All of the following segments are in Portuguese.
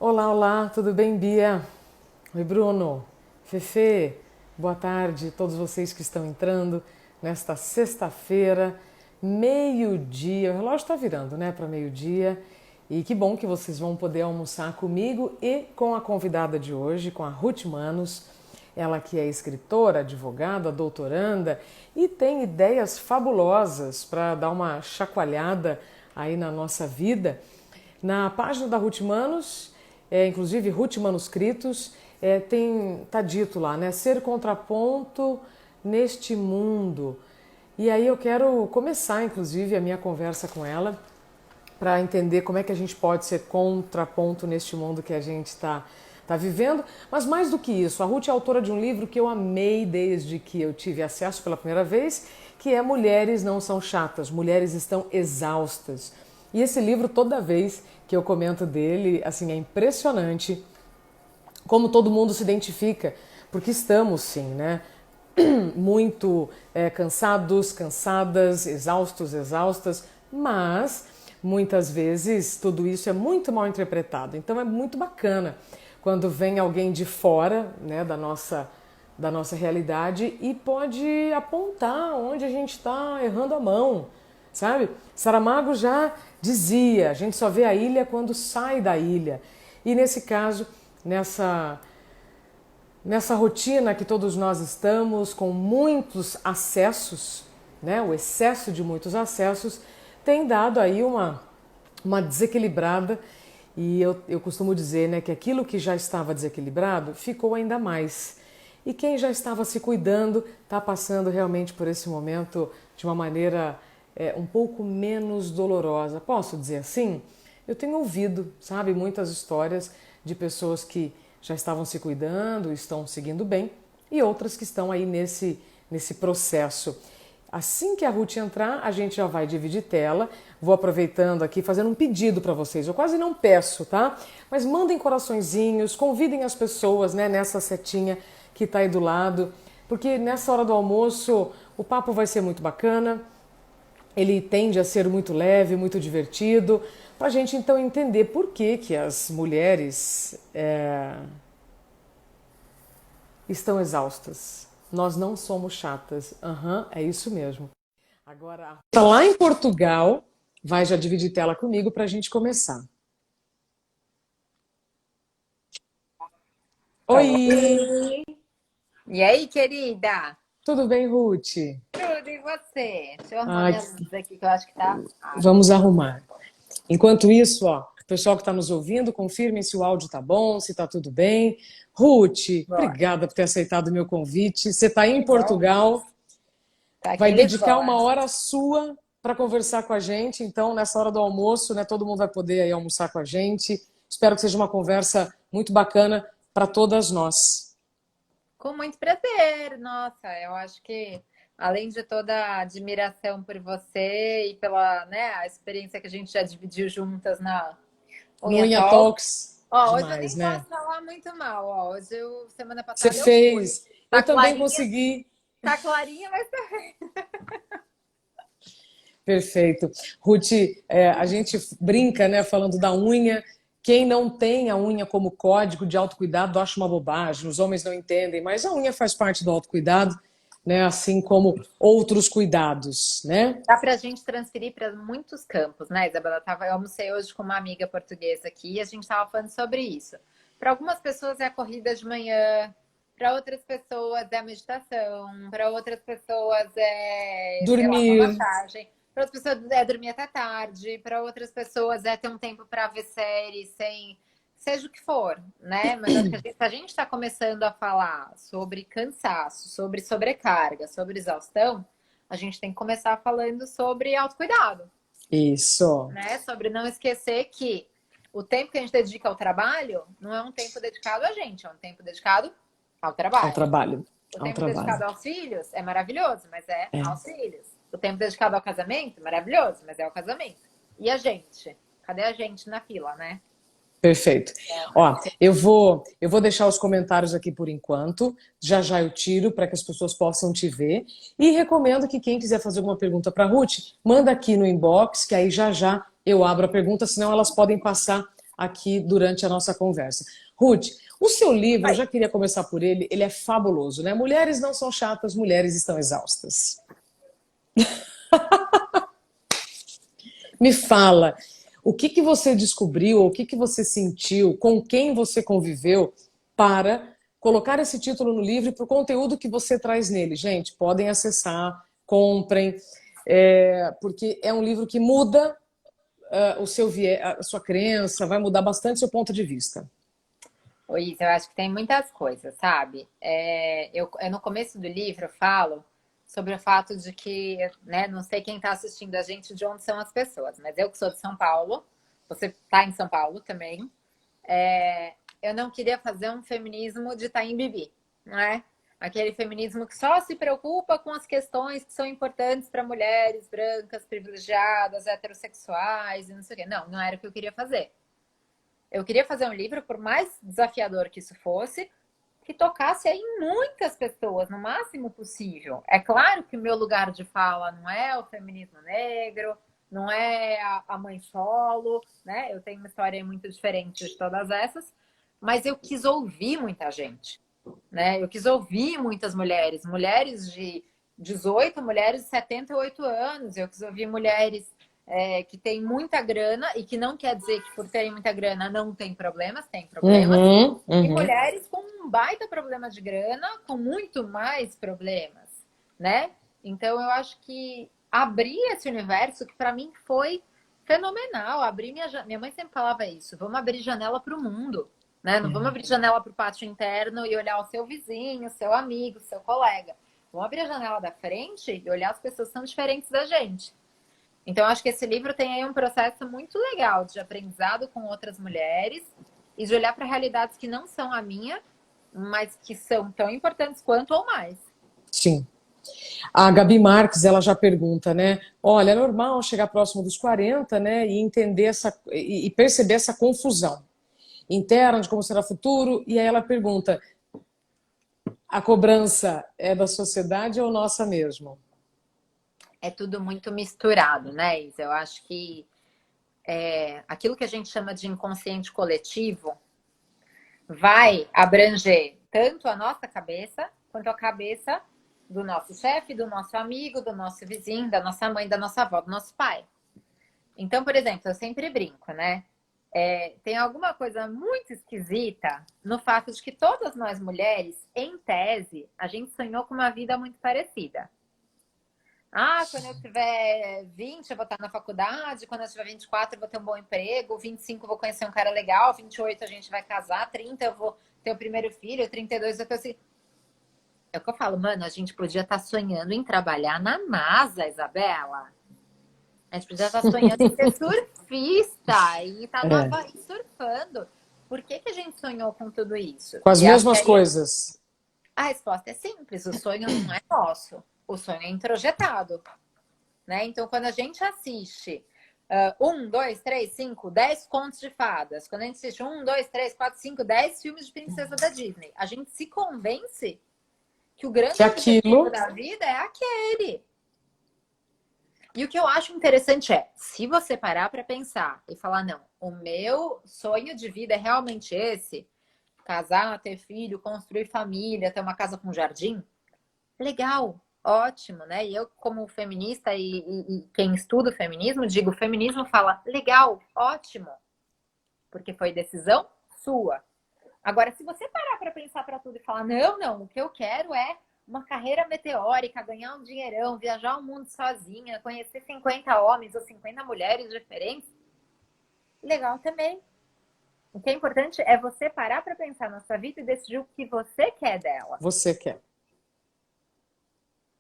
Olá, olá, tudo bem, Bia? Oi, Bruno, Fefe, boa tarde a todos vocês que estão entrando nesta sexta-feira, meio-dia. O relógio está virando, né, para meio-dia. E que bom que vocês vão poder almoçar comigo e com a convidada de hoje, com a Ruth Manos. Ela que é escritora, advogada, doutoranda e tem ideias fabulosas para dar uma chacoalhada aí na nossa vida. Na página da Ruth Manos, inclusive Ruth Manuscritos, tá dito lá, né? Ser contraponto neste mundo. E aí eu quero começar, inclusive, a minha conversa com ela para entender como é que a gente pode ser contraponto neste mundo que a gente tá vivendo. Mas mais do que isso, a Ruth é autora de um livro que eu amei desde que eu tive acesso pela primeira vez, que é Mulheres Não São Chatas, Mulheres Estão Exaustas. E esse livro, toda vez que eu comento dele, assim, é impressionante como todo mundo se identifica, porque estamos sim, né? Muito cansados, cansadas, exaustos, exaustas, mas muitas vezes tudo isso é muito mal interpretado. Então é muito bacana quando vem alguém de fora, né, da nossa realidade e pode apontar onde a gente está errando a mão, sabe? Saramago já dizia, a gente só vê a ilha quando sai da ilha. E nesse caso, nessa rotina que todos nós estamos, com muitos acessos, né? O excesso de muitos acessos tem dado aí uma desequilibrada e eu costumo dizer, né, que aquilo que já estava desequilibrado ficou ainda mais. E quem já estava se cuidando está passando realmente por esse momento de uma maneira um pouco menos dolorosa. Posso dizer assim? Eu tenho ouvido, sabe, muitas histórias de pessoas que já estavam se cuidando, estão seguindo bem, e outras que estão aí nesse processo. Assim que a Ruth entrar, a gente já vai dividir tela. Vou aproveitando aqui, fazendo um pedido para vocês. Eu quase não peço, tá? Mas mandem coraçõezinhos, convidem as pessoas, né, nessa setinha que está aí do lado, porque nessa hora do almoço o papo vai ser muito bacana. Ele tende a ser muito leve, muito divertido, para a gente então entender por que as mulheres estão exaustas. Nós não somos chatas. É isso mesmo. Agora, tá lá em Portugal, vai já dividir tela comigo para a gente começar. Oi! Oi! E aí, querida? Tudo bem, Ruth? Tudo, e você? Deixa eu arrumar Ai, minhas luzes aqui que eu acho que tá. vamos arrumar. Enquanto isso, ó, o pessoal que está nos ouvindo, confirmem se o áudio tá bom, se tá tudo bem. Ruth, Bora. obrigada por ter aceitado o meu convite. Você está aí em Que bom. Portugal, Tá aqui vai em dedicar Lisboa. uma hora sua para conversar com a gente. Então, nessa hora do almoço, né, todo mundo vai poder aí almoçar com a gente. Espero que seja uma conversa muito bacana para todas nós. Com muito prazer. Nossa, eu acho que além de toda a admiração por você e pela, né, a experiência que a gente já dividiu juntas na No Unha Unha Talk. Talks, Ó, hoje eu demais, nem né? posso falar muito mal, ó. Semana Você passada eu fui. fez. Tá Eu também clarinha, consegui. tá clarinha, mas tá. Perfeito. Ruth, a gente brinca, né, falando da unha. Quem não tem a unha como código de autocuidado acha uma bobagem, os homens não entendem, mas a unha faz parte do autocuidado, né, assim como outros cuidados, né? Dá para a gente transferir para muitos campos, né, Isabela? Eu almocei hoje com uma amiga portuguesa aqui e a gente estava falando sobre isso. Para algumas pessoas é a corrida de manhã, para outras pessoas é a meditação, para outras pessoas é, sei lá, uma Dormir, massagem, para outras pessoas é dormir até tarde, para outras pessoas é ter um tempo para ver série, sem seja o que for, né? Mas acho que se a gente está começando a falar sobre cansaço, sobre sobrecarga, sobre exaustão, a gente tem que começar falando sobre autocuidado, isso, né? Sobre não esquecer que o tempo que a gente dedica ao trabalho não é um tempo dedicado a gente, é um tempo dedicado ao ao trabalho. trabalho, O ao tempo trabalho. dedicado aos filhos é maravilhoso, mas é É. aos filhos. O tempo dedicado ao casamento, maravilhoso, mas é ao casamento. E a gente? Cadê a gente na fila, né? Perfeito. Ó, eu vou deixar os comentários aqui por enquanto. Já já eu tiro para que as pessoas possam te ver. E recomendo que quem quiser fazer alguma pergunta para a Ruth, manda aqui no inbox, que aí já já eu abro a pergunta, senão elas podem passar aqui durante a nossa conversa. Ruth, o seu livro, eu já queria começar por ele, ele é fabuloso, né? Mulheres não são chatas, mulheres estão exaustas. Me fala, o que que você descobriu, o que que você sentiu, com quem você conviveu para colocar esse título no livro e para o conteúdo que você traz nele? Gente, podem acessar, comprem, porque é um livro que muda a sua crença, vai mudar bastante seu ponto de vista. Oi, Isa, eu acho que tem muitas coisas, sabe? No começo do livro eu falo sobre o fato de que, né, não sei quem está assistindo a gente de onde são as pessoas, mas eu que sou de São Paulo, você está em São Paulo também, eu não queria fazer um feminismo de Itaim Bibi, não é? Aquele feminismo que só se preocupa com as questões que são importantes para mulheres brancas, privilegiadas, heterossexuais e não sei o quê. Não, não era o que eu queria fazer. Eu queria fazer um livro, por mais desafiador que isso fosse, que tocasse em muitas pessoas, no máximo possível. É claro que o meu lugar de fala não é o feminismo negro, não é a mãe solo, né? Eu tenho uma história muito diferente de todas essas, mas eu quis ouvir muita gente, né? Eu quis ouvir muitas mulheres, mulheres de 18, mulheres de 78 anos, eu quis ouvir mulheres que têm muita grana e que não quer dizer que por terem muita grana não tem problemas, tem problemas. E mulheres com um baita problema de grana, com muito mais problemas, né? Então eu acho que abrir esse universo, que para mim foi fenomenal, abrir minha mãe sempre falava isso, vamos abrir janela para o mundo, né? Não vamos abrir janela para o pátio interno e olhar o seu vizinho, seu amigo, seu colega. Vamos abrir a janela da frente e olhar as pessoas que são diferentes da gente. Então, eu acho que esse livro tem aí um processo muito legal de aprendizado com outras mulheres e de olhar para realidades que não são a minha, mas que são tão importantes quanto ou mais. Sim. A Gabi Marques, ela já pergunta, né? Olha, é normal chegar próximo dos 40, né? E entender e perceber essa confusão interna de como será o futuro. E aí ela pergunta, a cobrança é da sociedade ou nossa mesmo? É tudo muito misturado, né, Isa? Eu acho que aquilo que a gente chama de inconsciente coletivo vai abranger tanto a nossa cabeça quanto a cabeça do nosso chefe, do nosso amigo, do nosso vizinho, da nossa mãe, da nossa avó, do nosso pai. Então, por exemplo, eu sempre brinco, né? Tem alguma coisa muito esquisita no fato de que todas nós mulheres, em tese, a gente sonhou com uma vida muito parecida. Quando eu tiver 20, eu vou estar na faculdade. Quando eu tiver 24, eu vou ter um bom emprego. 25, eu vou conhecer um cara legal. 28, a gente vai casar. 30, eu vou ter o primeiro filho. 32, eu tô assim. É o que eu falo, mano, a gente podia estar sonhando em trabalhar na NASA, Isabela. A gente podia estar sonhando em ser surfista e estar no Havaí surfando. Por que a gente sonhou com tudo isso? Com as mesmas coisas. A resposta é simples, o sonho não é nosso. O sonho é introjetado, né? Então, quando a gente assiste 1, 2, 3, 5, 10 contos de fadas, quando a gente assiste 1, 2, 3, 4, 5, 10 filmes de princesa da Disney, a gente se convence que o grande objetivo da vida é aquele. E o que eu acho interessante é, se você parar para pensar e falar, não, o meu sonho de vida é realmente esse, casar, ter filho, construir família, ter uma casa com jardim, legal. Ótimo, né? E eu, como feminista e quem estuda o feminismo, digo, o feminismo fala, legal, ótimo, porque foi decisão sua. Agora, se você parar para pensar para tudo e falar, não, o que eu quero é uma carreira meteórica, ganhar um dinheirão, viajar o mundo sozinha, conhecer 50 homens ou 50 mulheres diferentes, legal também. O que é importante é você parar para pensar na sua vida e decidir o que você quer dela. Você quer.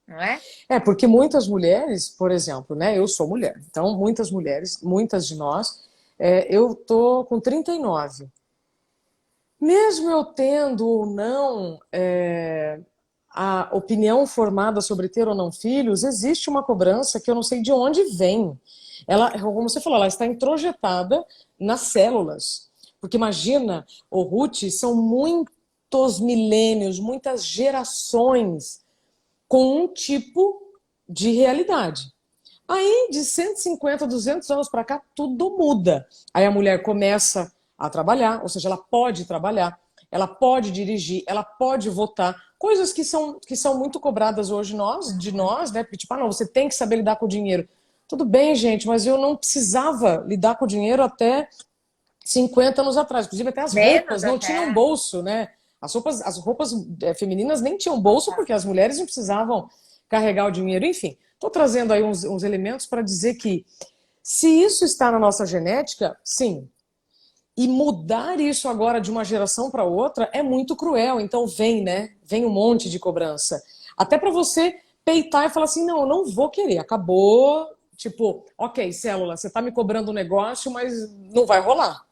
Não é? Porque muitas mulheres, por exemplo, né? Eu sou mulher, então muitas mulheres, muitas de nós, eu tô com 39. Mesmo eu tendo ou não a opinião formada sobre ter ou não filhos, existe uma cobrança que eu não sei de onde vem. Ela, como você falou, ela está introjetada nas células. Porque imagina, Ruth, são muitos milênios, muitas gerações com um tipo de realidade. Aí, de 150, 200 anos para cá, tudo muda. Aí a mulher começa a trabalhar, ou seja, ela pode trabalhar, ela pode dirigir, ela pode votar, coisas que são muito cobradas hoje de nós, né? Porque, tipo, ah, não, você tem que saber lidar com o dinheiro. Tudo bem, gente, mas eu não precisava lidar com o dinheiro até 50 anos atrás. Inclusive, até as Menos roupas não tinham até. bolso, né? As roupas femininas nem tinham bolso porque as mulheres não precisavam carregar o dinheiro. Enfim, estou trazendo aí uns elementos para dizer que se isso está na nossa genética, sim. E mudar isso agora de uma geração para outra é muito cruel. Então vem, né? Vem um monte de cobrança. Até para você peitar e falar assim: não, eu não vou querer, acabou. Tipo, ok, célula, você está me cobrando um negócio, mas não vai rolar.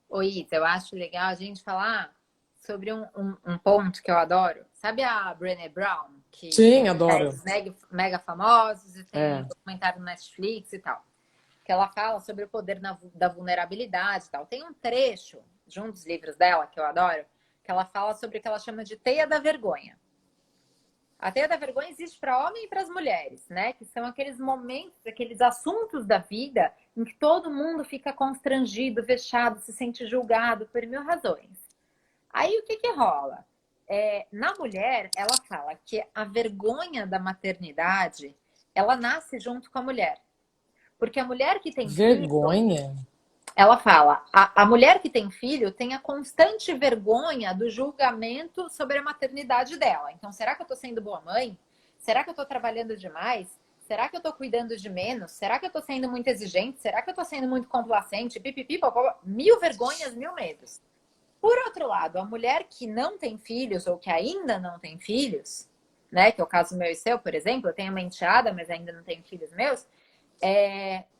Ô, Isa, eu acho legal a gente falar sobre um ponto que eu adoro. Sabe a Brené Brown, que tem Sim, uns adoro. TEDs mega famosos e tem É. um documentário no Netflix e tal? Que ela fala sobre o poder da vulnerabilidade e tal. Tem um trecho de um dos livros dela, que eu adoro, que ela fala sobre o que ela chama de teia da vergonha. A teia da vergonha existe para homem e para as mulheres, né? Que são aqueles momentos, aqueles assuntos da vida em que todo mundo fica constrangido, vexado, se sente julgado por mil razões. Aí o que que rola? Na mulher, ela fala que a vergonha da maternidade, ela nasce junto com a mulher. Porque a mulher que tem filho, Vergonha. ela fala, a mulher que tem filho tem a constante vergonha do julgamento sobre a maternidade dela. Então, será que eu tô sendo boa mãe? Será que eu tô trabalhando demais? Será que eu tô cuidando de menos? Será que eu tô sendo muito exigente? Será que eu tô sendo muito complacente? Pipipi, popó, mil vergonhas, mil medos. Por outro lado, a mulher que não tem filhos ou que ainda não tem filhos, né? Que é o caso meu e seu, por exemplo, eu tenho uma enteada, mas ainda não tenho filhos meus.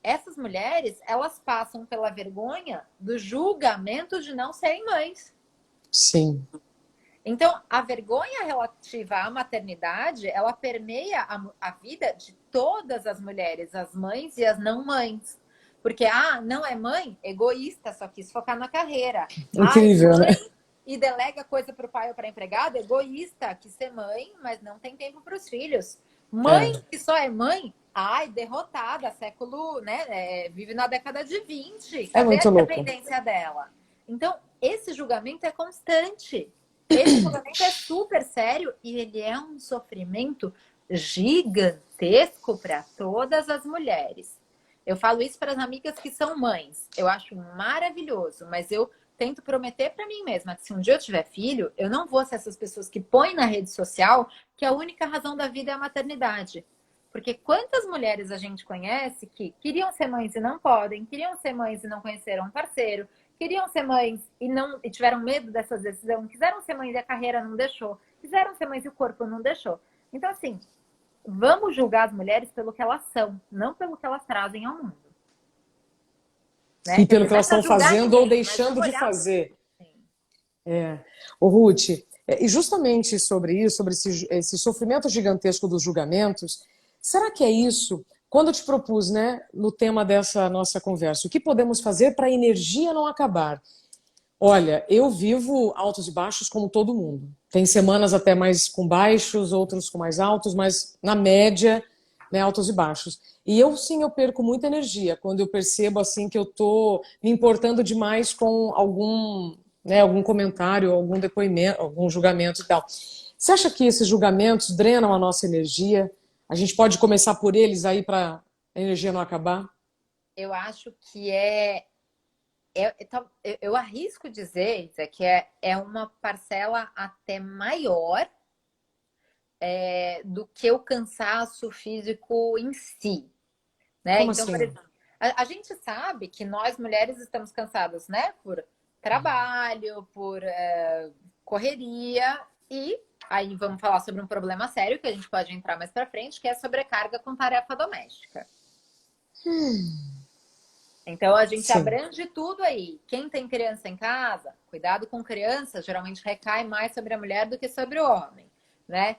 Essas mulheres, elas passam pela vergonha do julgamento de não serem mães. Sim. Então, a vergonha relativa à maternidade, ela permeia a vida de todas as mulheres, as mães e as não mães. Porque, não é mãe, egoísta, só quis focar na carreira. É Incrível, né? mãe e delega coisa para o pai ou para a empregada, egoísta, quis ser mãe, mas não tem tempo para os filhos. Mãe É, que só é mãe, derrotada, século, né? Vive na década de 20. é Cadê a muito louco. independência dela? Então, esse julgamento é constante. Esse julgamento é super sério e ele é um sofrimento gigantesco para todas as mulheres. Eu falo isso para as amigas que são mães. Eu acho maravilhoso, mas eu tento prometer para mim mesma que se um dia eu tiver filho, eu não vou ser essas pessoas que põem na rede social que a única razão da vida é a maternidade. Porque quantas mulheres a gente conhece que queriam ser mães e não podem, queriam ser mães e não conheceram um parceiro, queriam ser mães e tiveram medo dessas decisões, quiseram ser mães e a carreira não deixou, quiseram ser mães e o corpo não deixou. Então, assim, vamos julgar as mulheres pelo que elas são, não pelo que elas trazem ao mundo. Né? E Quer pelo dizer, que não é elas para estão julgar fazendo ou ninguém, mas deixando vamos de olhar. fazer. Assim. É. Ô, Ruth, e justamente sobre isso, sobre esse sofrimento gigantesco dos julgamentos, será que é isso? Quando eu te propus, né, no tema dessa nossa conversa, o que podemos fazer para a energia não acabar? Olha, eu vivo altos e baixos como todo mundo. Tem semanas até mais com baixos, outros com mais altos, mas na média, né, altos e baixos. E eu sim, eu perco muita energia quando eu percebo assim que eu tô me importando demais com algum, né, algum comentário, algum depoimento, algum julgamento e tal. Você acha que esses julgamentos drenam a nossa energia? A gente pode começar por eles aí para a energia não acabar? Eu acho que eu arrisco dizer, Isa, que é uma parcela até maior do que o cansaço físico em si, né? Como Então, por assim? exemplo, a gente sabe que nós mulheres estamos cansadas, né? Por trabalho, por correria e aí vamos falar sobre um problema sério que a gente pode entrar mais para frente, que é a sobrecarga com tarefa doméstica. Então a gente Sim. abrange tudo aí. Quem tem criança em casa, cuidado com crianças, geralmente recai mais sobre a mulher do que sobre o homem, né?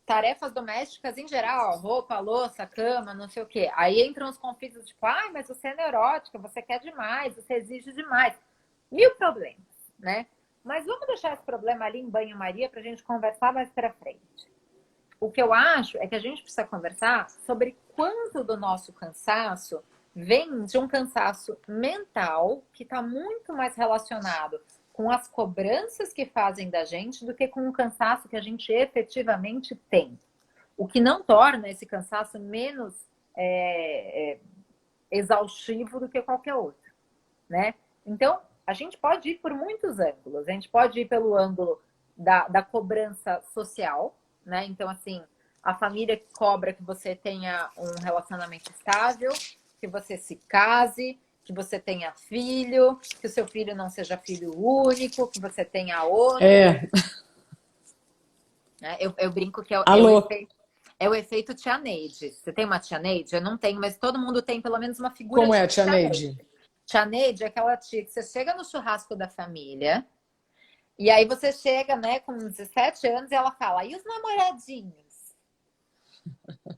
Tarefas domésticas em geral, roupa, louça, cama, não sei o quê. Aí entram os conflitos, tipo, mas você é neurótica, você quer demais, você exige demais. Mil problemas, né? Mas vamos deixar esse problema ali em banho-maria para a gente conversar mais para frente. O que eu acho é que a gente precisa conversar sobre quanto do nosso cansaço vem de um cansaço mental que está muito mais relacionado com as cobranças que fazem da gente do que com o cansaço que a gente efetivamente tem. O que não torna esse cansaço menos exaustivo do que qualquer outro, né? Então, a gente pode ir por muitos ângulos. A gente pode ir pelo ângulo da cobrança social, né? Então, assim, a família que cobra que você tenha um relacionamento estável, que você se case, que você tenha filho, que o seu filho não seja filho único, que você tenha outro. É. Eu brinco que Alô? é o efeito tia Neide. Você tem uma tia Neide? Eu não tenho, mas todo mundo tem pelo menos uma figura Como de é, tia tia Neide. Neide? Tia Neide é aquela tia que você chega no churrasco da família e aí você chega, né, com 17 anos e ela fala, e os namoradinhos?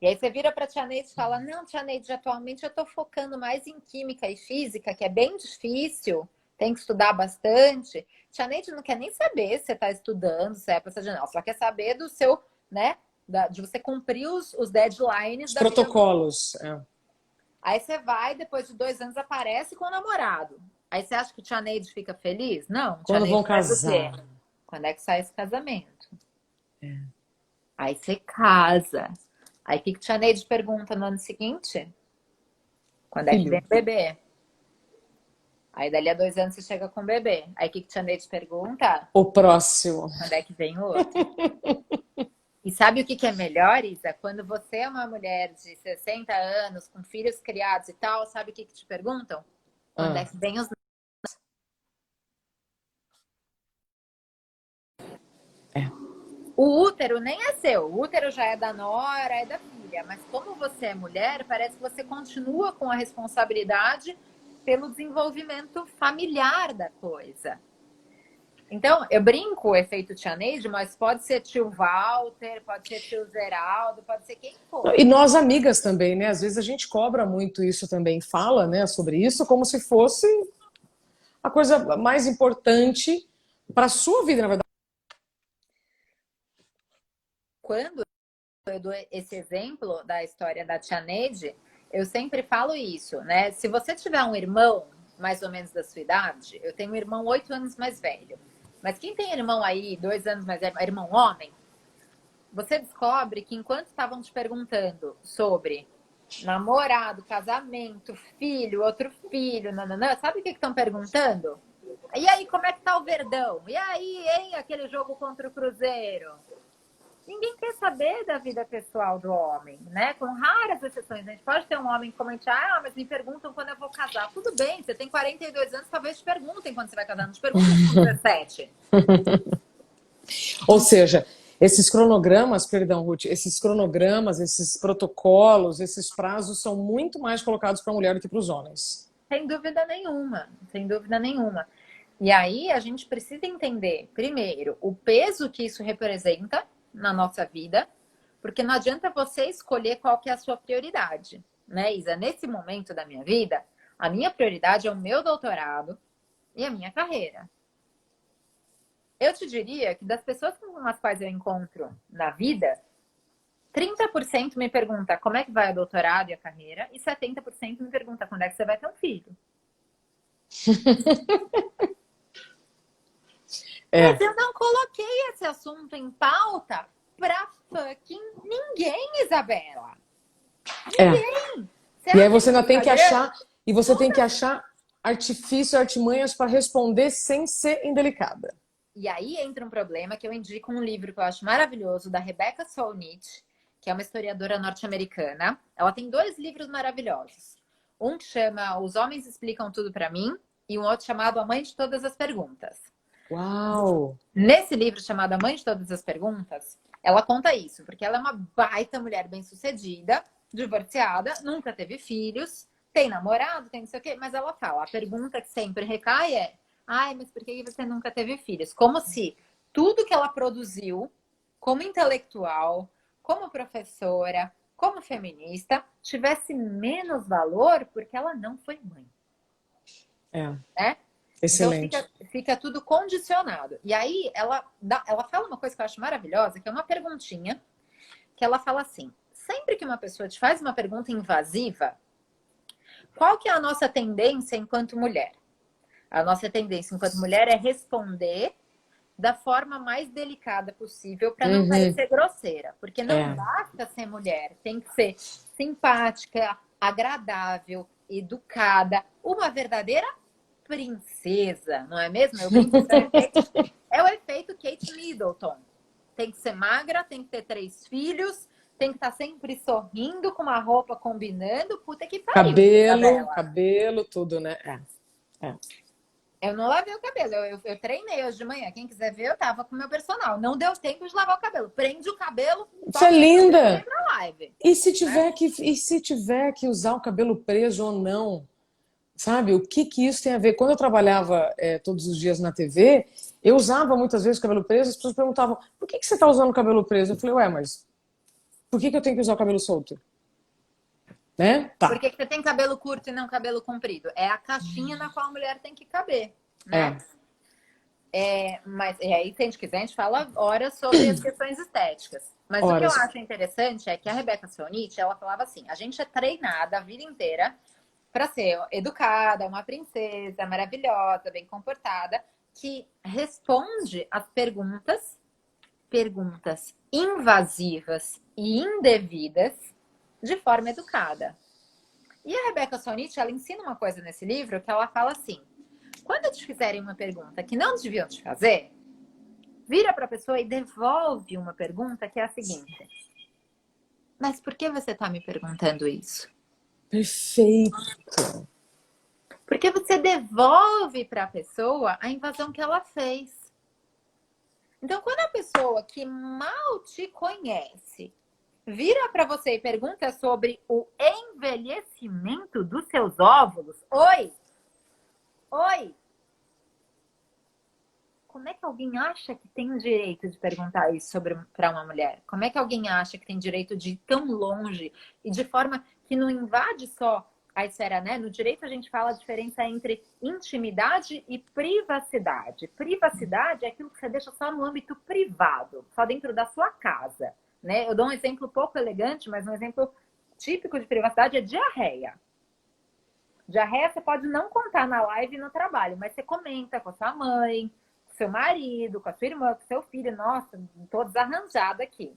E aí você vira pra tia Neide e fala, não, tia Neide, atualmente eu tô focando mais em química e física, que é bem difícil, tem que estudar bastante. Tia Neide não quer nem saber se você tá estudando, se é pra essa janela, só quer saber do seu, né, de você cumprir os deadlines Os da vida. protocolos. É. Aí você vai, depois de 2 anos, aparece com o namorado. Aí você acha que tia Neide fica feliz? Não, tia Quando vão Neide faz o quê? casar. Quando é que sai esse casamento? Aí você casa. Aí o que tia Neide pergunta no ano seguinte? Quando é que vem Filho. o bebê? Aí dali a 2 anos você chega com o bebê. Aí o que tia Neide pergunta? O próximo. Quando é que vem o outro? E sabe o que é melhor, Isa? Quando você é uma mulher de 60 anos, com filhos criados e tal, sabe o que te perguntam? Quando é Ah, que vem os... é. O útero nem é seu, o útero já é da nora, é da filha. Mas como você é mulher, parece que você continua com a responsabilidade pelo desenvolvimento familiar da coisa. Então, eu brinco o efeito tia Neide, mas pode ser tio Walter, pode ser tio Zeraldo, pode ser quem for. E nós amigas também, né? Às vezes a gente cobra muito isso também, fala, né, sobre isso, como se fosse a coisa mais importante para a sua vida, na verdade. Quando eu dou esse exemplo da história da tia Neide, eu sempre falo isso, né? Se você tiver um irmão mais ou menos da sua idade, eu tenho um irmão 8 anos mais velho. Mas quem tem irmão aí, 2 anos mais velho, irmão homem, você descobre que enquanto estavam te perguntando sobre namorado, casamento, filho, outro filho, nananã, sabe o que estão perguntando? E aí, como é que tá o Verdão? E aí, hein, aquele jogo contra o Cruzeiro? Ninguém quer saber da vida pessoal do homem, né? Com raras exceções. A gente pode ter um homem que comente, mas me perguntam quando eu vou casar. Tudo bem, você tem 42 anos, talvez te perguntem quando você vai casar. Não te perguntem com 17. Ou seja, esses cronogramas, perdão, Ruth, esses cronogramas, esses protocolos, esses prazos são muito mais colocados para a mulher do que para os homens. Sem dúvida nenhuma, sem dúvida nenhuma. E aí a gente precisa entender, primeiro, o peso que isso representa na nossa vida, porque não adianta você escolher qual que é a sua prioridade, né, Isa? Nesse momento da minha vida, a minha prioridade é o meu doutorado e a minha carreira. Eu te diria que das pessoas com as quais eu encontro na vida, 30% me pergunta como é que vai o doutorado e a carreira, e 70% me pergunta quando é que você vai ter um filho. Mas eu não coloquei esse assunto em pauta pra fucking ninguém, Isabela. Ninguém. E aí você ainda tem que achar, e você tem que achar artifício, artimanhas para responder sem ser indelicada. E aí entra um problema que eu indico um livro que eu acho maravilhoso, da Rebecca Solnit, que é uma historiadora norte-americana. Ela tem 2 livros maravilhosos. Um que chama Os Homens Explicam Tudo pra Mim e um outro chamado A Mãe de Todas as Perguntas. Uau! Nesse livro chamado A Mãe de Todas as Perguntas, ela conta isso, porque ela é uma baita mulher bem-sucedida, divorciada, nunca teve filhos, tem namorado, tem não sei o quê, mas ela fala, a pergunta que sempre recai é: mas por que você nunca teve filhos? Como se tudo que ela produziu como intelectual, como professora, como feminista, tivesse menos valor porque ela não foi mãe. Né? Excelente. Então fica tudo condicionado. E aí ela fala uma coisa que eu acho maravilhosa, que é uma perguntinha, que ela fala assim: sempre que uma pessoa te faz uma pergunta invasiva, qual que é a nossa tendência enquanto mulher? A nossa tendência enquanto mulher é responder da forma mais delicada possível para não parecer grosseira. Porque não basta ser mulher, tem que ser simpática, agradável, educada, uma verdadeira princesa, não é mesmo? Eu brinco que é o efeito Kate Middleton. Tem que ser magra, tem que ter 3 filhos, tem que estar sempre sorrindo, com uma roupa combinando. Puta que pariu. Cabelo, tudo, né? Eu não lavei o cabelo, eu treinei hoje de manhã. Quem quiser ver, eu tava com o meu personal. Não deu tempo de lavar o cabelo. Prende o cabelo. Isso é linda! Live, e se tiver que usar o cabelo preso ou não? Sabe, o que isso tem a ver? Quando eu trabalhava todos os dias na TV, eu usava muitas vezes o cabelo preso, as pessoas perguntavam, por que você está usando o cabelo preso? Eu falei, ué, mas por que eu tenho que usar o cabelo solto? Né? Tá. Por que você tem cabelo curto e não cabelo comprido? É a caixinha na qual a mulher tem que caber, né? Mas e aí, se a gente quiser, a gente fala horas sobre as questões estéticas. Mas o que eu acho interessante é que a Rebeca Solnit, ela falava assim, a gente é treinada a vida inteira para ser educada, uma princesa maravilhosa, bem comportada, que responde às perguntas invasivas e indevidas de forma educada. E a Rebeca Solnit, ela ensina uma coisa nesse livro que ela fala assim, quando te fizerem uma pergunta que não deviam te fazer, vira para a pessoa e devolve uma pergunta que é a seguinte, mas por que você está me perguntando isso? Perfeito. Porque você devolve para a pessoa a invasão que ela fez. Então, quando a pessoa que mal te conhece vira para você e pergunta sobre o envelhecimento dos seus óvulos, oi, como é que alguém acha que tem o direito de perguntar isso para uma mulher? Como é que alguém acha que tem direito de ir tão longe e de forma que não invade só a esfera, né? No direito a gente fala a diferença entre intimidade e privacidade. Privacidade é aquilo que você deixa só no âmbito privado, só dentro da sua casa, né? Eu dou um exemplo pouco elegante, mas um exemplo típico de privacidade é diarreia. Diarreia você pode não contar na live e no trabalho, mas você comenta com a sua mãe, com seu marido, com a sua irmã, com seu filho. Nossa, tô desarranjada aqui.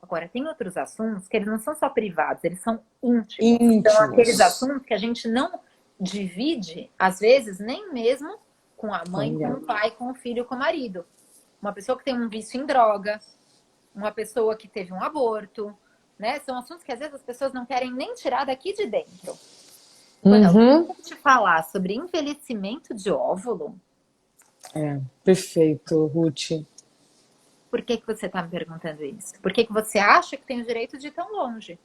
Agora, tem outros assuntos que eles não são só privados, eles são íntimos. São aqueles assuntos que a gente não divide, às vezes, nem mesmo com a mãe, com o pai, com o filho, com o marido. Uma pessoa que tem um vício em droga, uma pessoa que teve um aborto, né? São assuntos que às vezes as pessoas não querem nem tirar daqui de dentro. Quando eu te falar sobre envelhecimento de óvulo... Perfeito, Ruth. Por que você está me perguntando isso? Por que você acha que tem o direito de ir tão longe?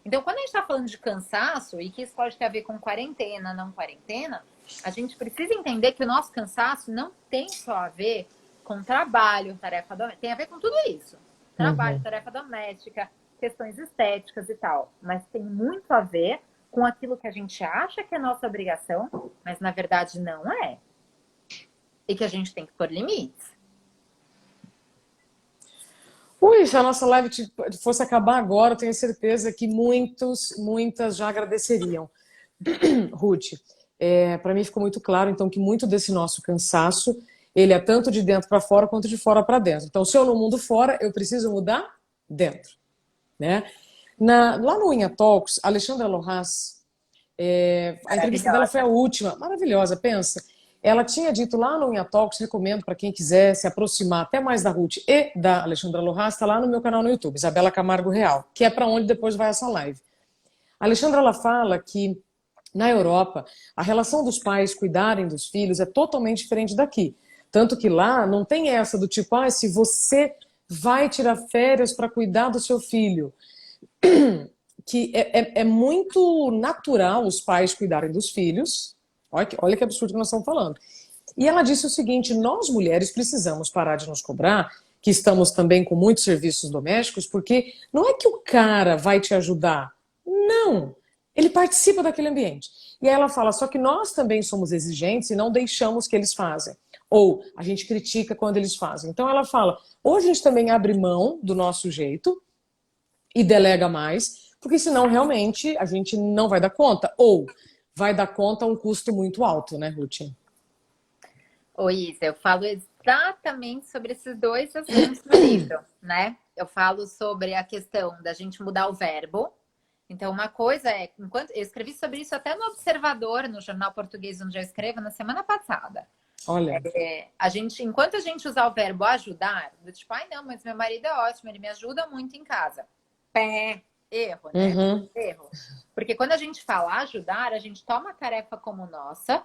Então, quando a gente está falando de cansaço, e que isso pode ter a ver com quarentena, não quarentena, a gente precisa entender que o nosso cansaço não tem só a ver com trabalho, tarefa doméstica, tem a ver com tudo isso. Trabalho, tarefa doméstica, questões estéticas e tal. Mas tem muito a ver com aquilo que a gente acha que é nossa obrigação, mas na verdade não é. E que a gente tem que pôr limites. Ui, se a nossa live fosse acabar agora, eu tenho certeza que muitas já agradeceriam. Ruth, para mim ficou muito claro, então, que muito desse nosso cansaço, ele é tanto de dentro para fora, quanto de fora para dentro. Então, se eu não mudo fora, eu preciso mudar dentro. Né? Lá no Unha Talks, a Alexandra Lohas, a entrevista dela foi a última, maravilhosa, pensa. Ela tinha dito lá no Unha Talks, recomendo para quem quiser se aproximar até mais da Ruth e da Alexandra Lohas, está lá no meu canal no YouTube, Isabela Camargo Real, que é para onde depois vai essa live. A Alexandra, ela fala que na Europa a relação dos pais cuidarem dos filhos é totalmente diferente daqui. Tanto que lá não tem essa do tipo, se você vai tirar férias para cuidar do seu filho. Que é muito natural os pais cuidarem dos filhos. Olha que absurdo que nós estamos falando. E ela disse o seguinte, nós mulheres precisamos parar de nos cobrar, que estamos também com muitos serviços domésticos, porque não é que o cara vai te ajudar. Não! Ele participa daquele ambiente. E aí ela fala, só que nós também somos exigentes e não deixamos que eles fazem. Ou a gente critica quando eles fazem. Então ela fala, ou a gente também abre mão do nosso jeito e delega mais, porque senão realmente a gente não vai dar conta. Ou vai dar conta a um custo muito alto, né, Ruth? Ô, Isa, eu falo exatamente sobre esses dois assuntos no livro, né? Eu falo sobre a questão da gente mudar o verbo. Então, uma coisa é, enquanto eu escrevi sobre isso até no Observador, no jornal português onde eu escrevo, na semana passada. Olha. Enquanto a gente usar o verbo ajudar, do tipo, ai não, mas meu marido é ótimo, ele me ajuda muito em casa. Pé, erro, né? Uhum. Erro. Porque quando a gente fala ajudar, a gente toma a tarefa como nossa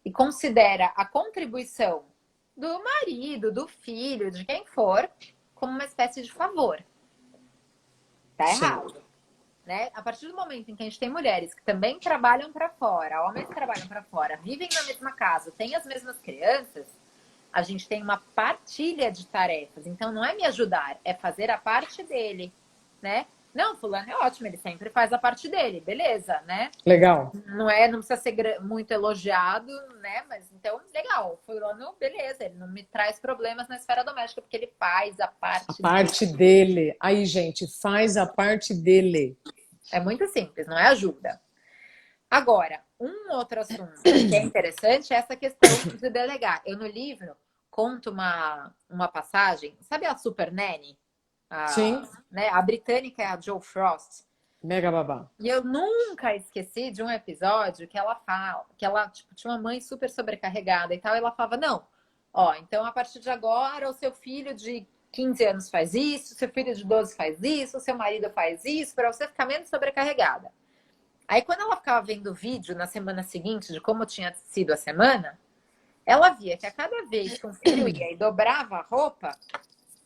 e considera a contribuição do marido, do filho, de quem for, como uma espécie de favor. Tá Sim. errado. Né? A partir do momento em que a gente tem mulheres que também trabalham para fora, homens que trabalham para fora, vivem na mesma casa, têm as mesmas crianças, a gente tem uma partilha de tarefas. Então, não é me ajudar, é fazer a parte dele, né? Não, fulano é ótimo, ele sempre faz a parte dele, beleza, né? Legal. Não precisa ser muito elogiado, né? Mas então, legal, fulano, beleza, ele não me traz problemas na esfera doméstica, porque ele faz a A parte parte dele. dele. Aí, gente, faz a parte dele. É muito simples, não é ajuda. Agora, um outro assunto que é interessante é essa questão de delegar. Eu, no livro, conto uma passagem. Sabe a Super Nanny? Sim, Né, a britânica é a Jo Frost. mega babá. E eu nunca esqueci de um episódio que ela fala, que ela tipo, tinha uma mãe super sobrecarregada e tal, e ela falava, não, ó, então a partir de agora o seu filho de 15 anos faz isso, seu filho de 12 faz isso, seu marido faz isso, para você ficar menos sobrecarregada. Aí, quando ela ficava vendo o vídeo na semana seguinte de como tinha sido a semana, ela via que a cada vez que um filho ia e dobrava a roupa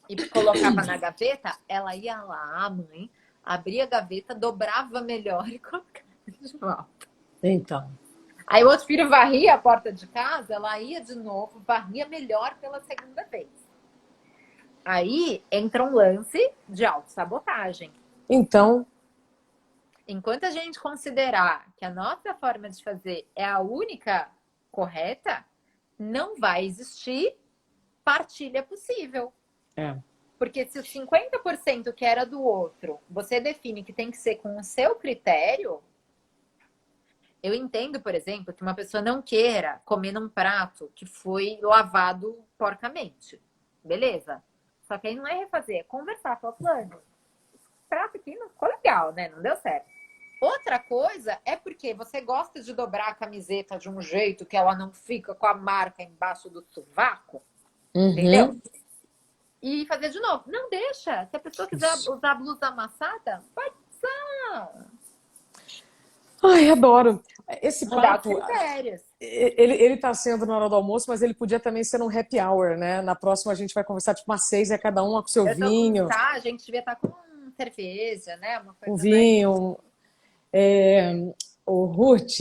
e colocava na gaveta, ela ia lá, a mãe, abria a gaveta, dobrava melhor e colocava de volta. Então. Aí o outro filho varria a porta de casa, ela ia de novo, varria melhor pela segunda vez. Aí entra um lance de autossabotagem. Então, Enquanto a gente considerar que a nossa forma de fazer é a única correta, não vai existir partilha possível. é. Porque se o 50% que era do outro, você define que tem que ser com o seu critério, eu entendo, por exemplo, que uma pessoa não queira comer num prato que foi lavado porcamente. Beleza. Só que aí não é refazer, é conversar com o plano. Esse prato aqui não ficou legal, né? Não deu certo. Outra coisa é porque você gosta de dobrar a camiseta de um jeito que ela não fica com a marca embaixo do sovaco, entendeu? Uhum. E fazer de novo. Não deixa. Se a pessoa quiser usar a blusa amassada, vai usar. Ai, adoro. Esse Mudar os papo, critérios. ele tá sendo na hora do almoço, mas ele podia também ser um happy hour, né? Na próxima a gente vai conversar tipo umas 6 e cada uma com seu Eu tô com vinho, a gente devia estar com cerveja, né? Uma um coisa mais. vinho. O Ruth,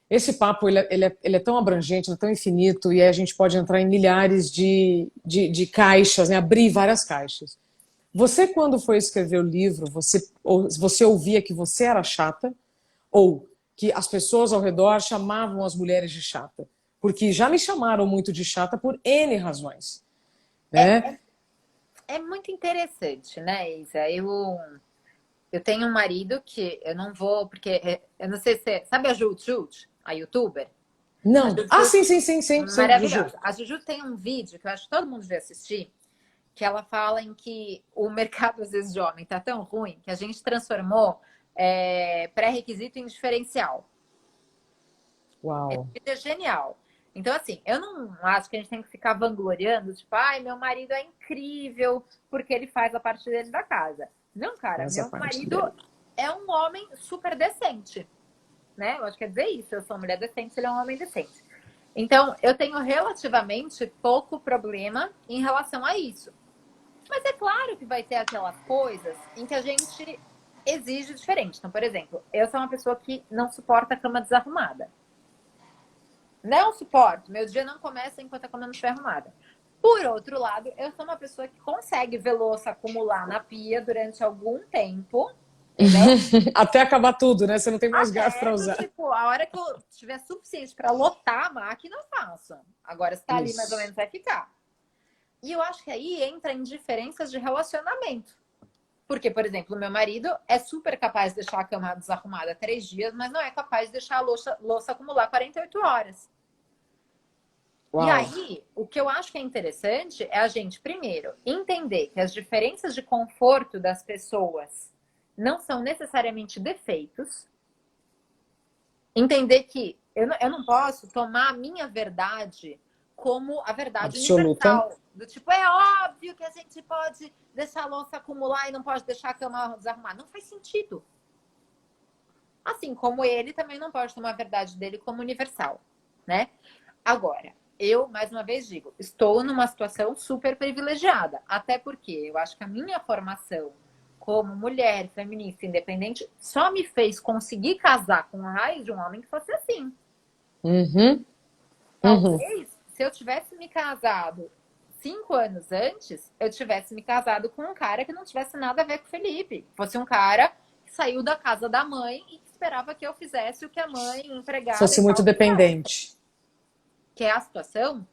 esse papo ele é tão abrangente, ele é tão infinito, e aí a gente pode entrar em milhares de caixas, né? Abrir várias caixas. Você, quando foi escrever o livro, você ouvia que você era chata ou que as pessoas ao redor chamavam as mulheres de chata? Porque já me chamaram muito de chata por N razões, É, né? é muito interessante, né, Isa? Eu tenho um marido que eu não vou, porque eu não sei se. Sabe a Juju, a youtuber? A Não. Ah, Juju, sim, sim, sim, sim, sim, Juju. maravilhosa. A Juju tem um vídeo que eu acho que todo mundo devia assistir, que ela fala em que o mercado, às vezes, de homem tá tão ruim que a gente transformou pré-requisito em diferencial. Esse Uau. vídeo é genial. Então, assim, eu não acho que a gente tem que ficar vangloriando, tipo, ai, meu marido é incrível porque ele faz a parte dele da casa. Não, cara, Essa meu parte marido dele. é um homem super decente, né? Eu acho que quer dizer isso, eu sou uma mulher decente, ele é um homem decente. Então, eu tenho relativamente pouco problema em relação a isso. Mas é claro que vai ter aquelas coisas em que a gente exige diferente. Então, por exemplo, eu sou uma pessoa que não suporta a cama desarrumada. Não suporto. Meu dia não começa enquanto a cama não estiver arrumada. Por outro lado, eu sou uma pessoa que consegue ver louça acumular na pia durante algum tempo, entendeu? Até acabar tudo, né? Você não tem mais garfo para Até do usar. tipo, a hora que eu tiver suficiente para lotar a máquina, eu faço. Agora, se tá ali mais ou Isso. menos, vai ficar. E eu acho que aí entra em diferenças de relacionamento. Porque, por exemplo, o meu marido é super capaz de deixar a cama desarrumada 3 dias, mas não é capaz de deixar a louça acumular 48 horas. E Uau. aí, o que eu acho que é interessante é a gente, primeiro, entender que as diferenças de conforto das pessoas não são necessariamente defeitos. Entender que eu não posso tomar a minha verdade como a verdade Absoluta. universal. Do tipo, é óbvio que a gente pode deixar a louça acumular e não pode deixar a cama desarrumada. Não faz sentido. Assim como ele também não pode tomar a verdade dele como universal, né? Agora, eu, mais uma vez digo, estou numa situação super privilegiada. Até porque eu acho que a minha formação como mulher feminista independente só me fez conseguir casar com a raiz de um homem que fosse assim. Uhum. Talvez, se eu tivesse me casado 5 anos antes, eu tivesse me casado com um cara que não tivesse nada a ver com o Felipe. Fosse um cara que saiu da casa da mãe e que esperava que eu fizesse o que a mãe, empregada Fosse e muito tal, fizesse. dependente. Que é a situação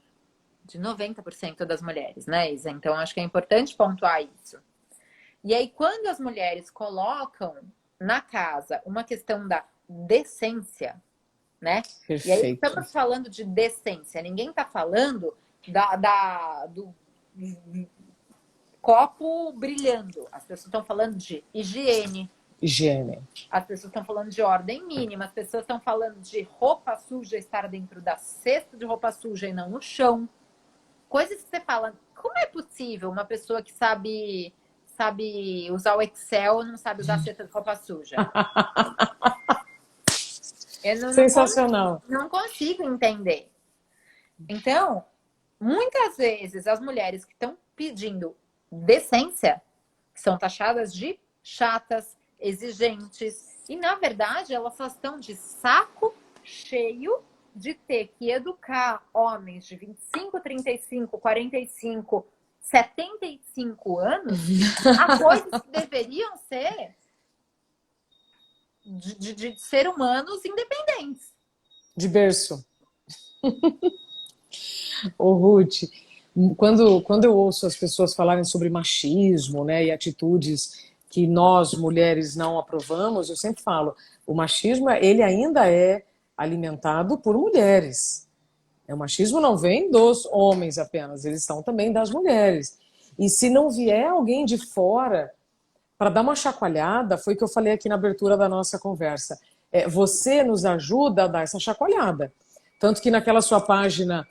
de 90% das mulheres, né, Isa? Então, acho que é importante pontuar isso. E aí, quando as mulheres colocam na casa uma questão da decência, né? E aí Perfeito. estamos falando de decência. Ninguém está falando do copo brilhando. As pessoas estão falando de higiene. Higiene. As pessoas estão falando de ordem mínima. As pessoas estão falando de roupa suja estar dentro da cesta de roupa suja e não no chão. Coisas que você fala, como é possível uma pessoa que sabe usar o Excel e não sabe usar a cesta de roupa suja? Eu Sensacional. não consigo entender. Então, muitas vezes as mulheres que estão pedindo decência são taxadas de chatas, exigentes, e na verdade elas só estão de saco cheio de ter que educar homens de 25, 35, 45, 75 anos a coisas que deveriam ser de ser humanos independentes. De berço. Ô, Ruth, quando eu ouço as pessoas falarem sobre machismo, né, e atitudes que nós, mulheres, não aprovamos, eu sempre falo, o machismo, ele ainda é alimentado por mulheres. O machismo não vem dos homens apenas, eles são também das mulheres. E se não vier alguém de fora para dar uma chacoalhada, foi o que eu falei aqui na abertura da nossa conversa. Você nos ajuda a dar essa chacoalhada. Tanto que naquela sua página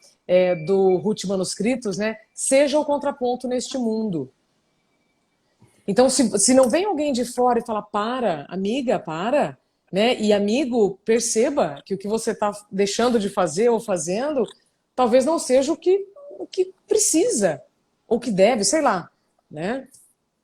do Ruth Manuscritos, né, seja o contraponto neste mundo. Então, se não vem alguém de fora e fala, para, amiga, para, né? E amigo, perceba que o que você está deixando de fazer ou fazendo talvez não seja o que precisa, ou que deve, sei lá, né?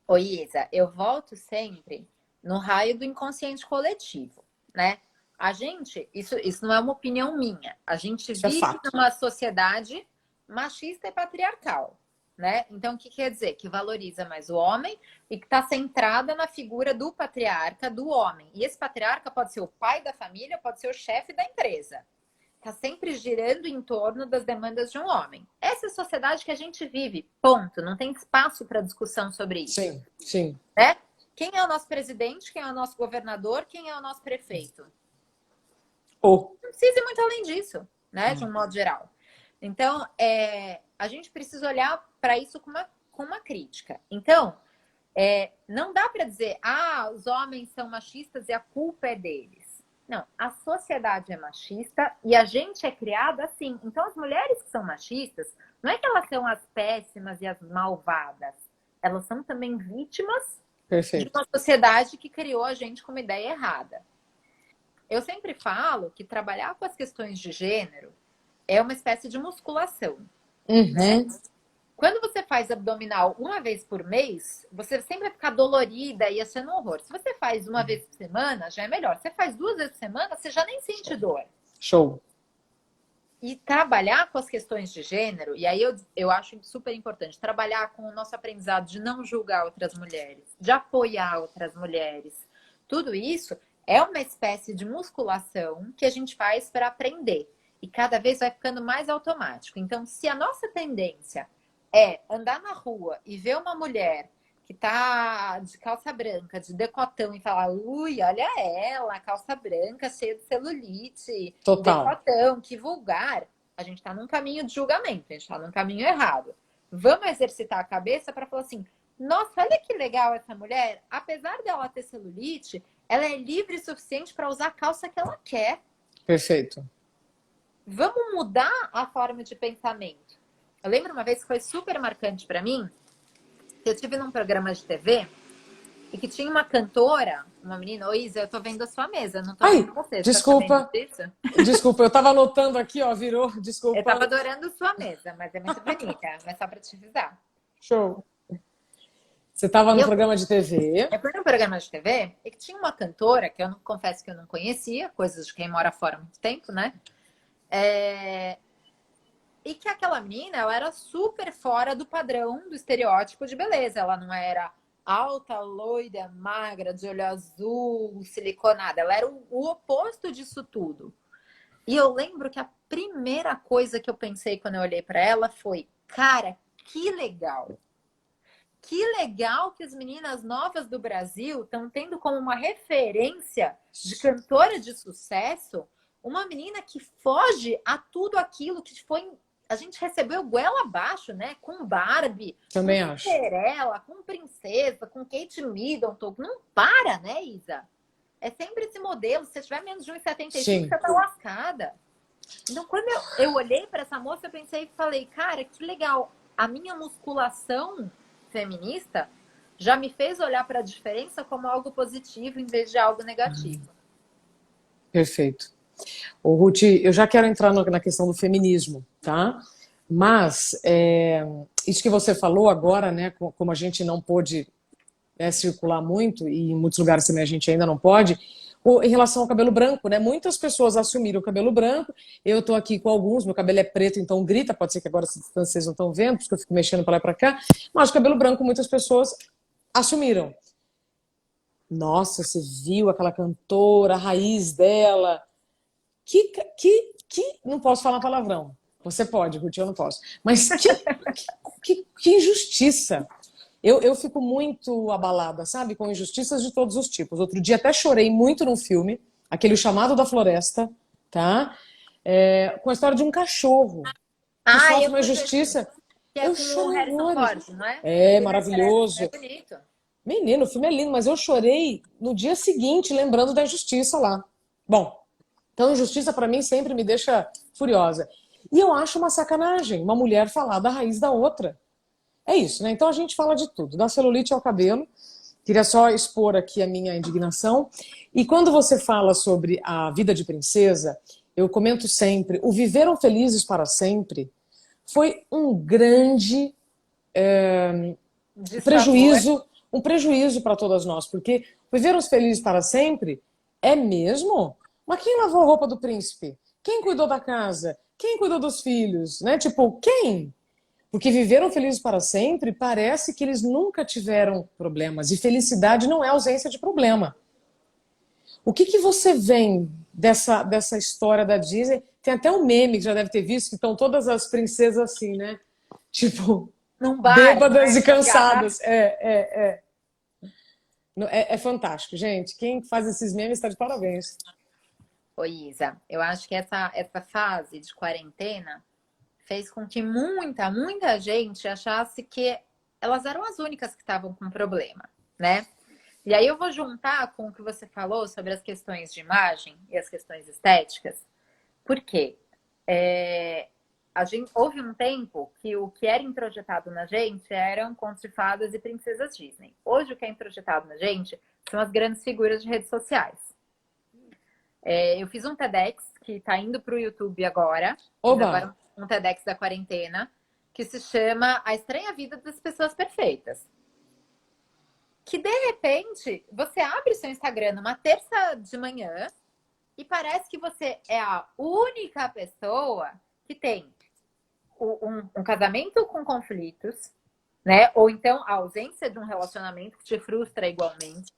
Ô, Isa, eu volto sempre no raio do inconsciente coletivo, né? A gente, isso não é uma opinião minha, a gente Isso é vive fato. numa sociedade machista e patriarcal, né? Então, o que quer dizer? Que valoriza mais o homem e que está centrada na figura do patriarca, do homem. E esse patriarca pode ser o pai da família, pode ser o chefe da empresa. Está sempre girando em torno das demandas de um homem. Essa é a sociedade que a gente vive, ponto. Não tem espaço para discussão sobre isso. Sim, sim. Né? Quem é o nosso presidente? Quem é o nosso governador? Quem é o nosso prefeito? Ou. Não precisa ir muito além disso, né? De um modo geral. Então, a gente precisa olhar para isso com uma crítica. Então, não dá para dizer, os homens são machistas e a culpa é deles. Não, a sociedade é machista e a gente é criada assim. Então, as mulheres que são machistas, não é que elas são as péssimas e as malvadas. Elas são também vítimas de uma sociedade que criou a gente com uma ideia errada. Eu sempre falo que trabalhar com as questões de gênero é uma espécie de musculação. Uhum. Né? Quando você faz abdominal uma vez por mês, você sempre vai ficar dolorida e achando um horror. Se você faz uma vez por semana, já é melhor. Se você faz 2 vezes por semana, você já nem sente dor. Show. E trabalhar com as questões de gênero, e aí eu acho super importante, trabalhar com o nosso aprendizado de não julgar outras mulheres, de apoiar outras mulheres. Tudo isso é uma espécie de musculação que a gente faz para aprender. E cada vez vai ficando mais automático. Então, se a nossa tendência é andar na rua e ver uma mulher que tá de calça branca, de decotão, e falar, ui, olha ela, calça branca, cheia de celulite, Total. decotão, que vulgar, a gente tá num caminho de julgamento, a gente tá num caminho errado. Vamos exercitar a cabeça para falar assim, nossa, olha que legal essa mulher, apesar dela ter celulite, ela é livre o suficiente para usar a calça que ela quer. Perfeito. Vamos mudar a forma de pensamento. Eu lembro uma vez que foi super marcante para mim, que eu estive num programa de TV e que tinha uma cantora, uma menina, ô Isa, eu tô vendo a sua mesa, não tô Ai, vendo você. Você tá desculpa. sabendo disso? Desculpa, eu tava anotando aqui, ó, virou, Eu desculpa. tava adorando sua mesa, mas é muito bonita, mas só pra te avisar. Show. Você tava E no eu, programa de TV. eu fui num programa de TV e que tinha uma cantora, que eu não, confesso que eu não conhecia, coisas de quem mora fora há muito tempo, né? E que aquela menina, ela era super fora do padrão, do estereótipo de beleza. Ela não era alta, loira, magra, de olho azul, siliconada. Ela era o oposto disso tudo. E eu lembro que a primeira coisa que eu pensei quando eu olhei para ela foi, cara, que legal. Que legal que as meninas novas do Brasil estão tendo como uma referência de cantora de sucesso uma menina que foge a tudo aquilo que foi. A gente recebeu goela abaixo, né? Com Barbie, Também com acho. Cinderela, com Princesa, com Kate Middleton. Não para, né, Isa? É sempre esse modelo. Se você tiver menos de 1,75, Sim. você tá lascada. Então, quando eu olhei para essa moça, eu pensei e falei, cara, que legal. A minha musculação feminista já me fez olhar para a diferença como algo positivo em vez de algo negativo. Perfeito. Ô, Ruth, eu já quero entrar na questão do feminismo, tá? Mas isso que você falou agora, né? Como a gente não pôde circular muito, e em muitos lugares também a gente ainda não pode, em relação ao cabelo branco, né? Muitas pessoas assumiram o cabelo branco, eu tô aqui com alguns, meu cabelo é preto, então grita, pode ser que agora vocês não estão vendo, porque eu fico mexendo para lá e para cá, mas o cabelo branco muitas pessoas assumiram. Nossa, você viu aquela cantora, a raiz dela, não posso falar palavrão. Você pode, Ruth, eu não posso. Mas que injustiça. Eu fico muito abalada, sabe? Com injustiças de todos os tipos. Outro dia até chorei muito num filme, aquele O Chamado da Floresta, tá? Com a história de um cachorro que Ah, sofre eu uma fui ver esse, injustiça. que é Eu com o chorei Harrison horrores. Ford, não é? Eu É fui ver, maravilhoso. é bonito. Menino, o filme é lindo, mas eu chorei no dia seguinte, lembrando da injustiça lá. Bom, então injustiça para mim sempre me deixa furiosa. E eu acho uma sacanagem uma mulher falar da raiz da outra. É isso, né? Então a gente fala de tudo, da celulite ao cabelo. Queria só expor aqui a minha indignação. E quando você fala sobre a vida de princesa, eu comento sempre, o Viveram Felizes para Sempre foi um grande Desfavor. prejuízo, um prejuízo para todas nós, porque Viveram Felizes para Sempre é mesmo? Mas quem lavou a roupa do príncipe? Quem cuidou da casa? Quem cuidou dos filhos? Né? Tipo, quem? Porque viveram felizes para sempre, parece que eles nunca tiveram problemas. E felicidade não é ausência de problema. O que você vem dessa história da Disney? Tem até um meme que já deve ter visto, que estão todas as princesas assim, né? Tipo, Num bar, não bêbadas é? e Com as garrafas. cansadas. É fantástico, gente. Quem faz esses memes está de parabéns. Ô, Isa, eu acho que essa fase de quarentena fez com que muita gente achasse que elas eram as únicas que estavam com problema, né? E aí eu vou juntar com o que você falou sobre as questões de imagem e as questões estéticas. Por quê? Houve um tempo que o que era introjetado na gente eram contos de fadas e princesas Disney. Hoje o que é introjetado na gente são as grandes figuras de redes sociais. Eu fiz um TEDx que está indo para o YouTube agora. Fiz Oba! agora um TEDx da quarentena, que se chama A Estranha Vida das Pessoas Perfeitas. Que de repente você abre seu Instagram numa terça de manhã e parece que você é a única pessoa que tem um casamento com conflitos, né? Ou então a ausência de um relacionamento que te frustra igualmente.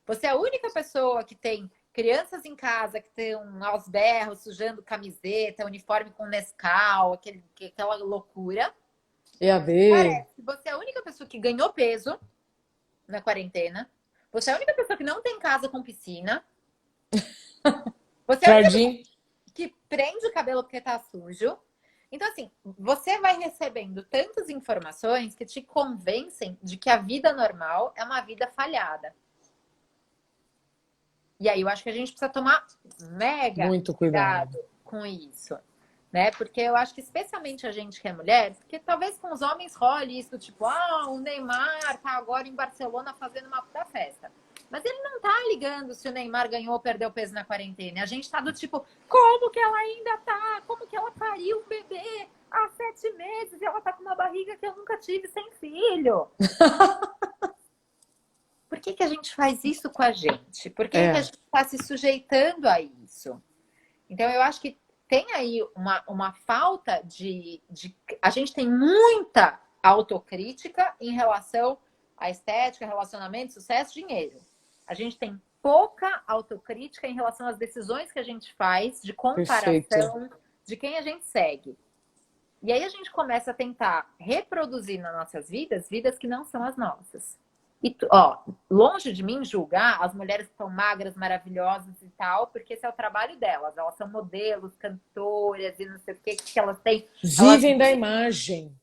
Você é a única pessoa que tem crianças em casa que estão aos berros, sujando camiseta, uniforme com Nescau, aquela loucura. EAD. Parece que você é a única pessoa que ganhou peso, na quarentena. Você é a única pessoa que não tem casa com piscina. Você é a única Jardim. que prende o cabelo porque tá sujo. Então, assim, você vai recebendo tantas informações que te convencem de que a vida normal é uma vida falhada. E aí eu acho que a gente precisa tomar mega Muito cuidado. cuidado com isso, né? Porque eu acho que especialmente a gente que é mulher, porque talvez com os homens role isso, tipo, o Neymar tá agora em Barcelona fazendo uma puta festa. Mas ele não tá ligando se o Neymar ganhou ou perdeu peso na quarentena. A gente tá do tipo, como que ela ainda tá? Como que ela pariu um bebê há 7 meses e ela tá com uma barriga que eu nunca tive sem filho? Por que a gente faz isso com a gente? Por que a gente está se sujeitando a isso? Então, eu acho que tem aí uma falta de. A gente tem muita autocrítica em relação à estética, relacionamento, sucesso, dinheiro. A gente tem pouca autocrítica em relação às decisões que a gente faz, de comparação, Perfeito. de quem a gente segue. E aí a gente começa a tentar reproduzir nas nossas vidas, vidas que não são as nossas. E, longe de mim julgar as mulheres que estão magras, maravilhosas e tal, porque esse é o trabalho delas. Elas são modelos, cantoras e não sei o que elas têm. Vivem da imagem.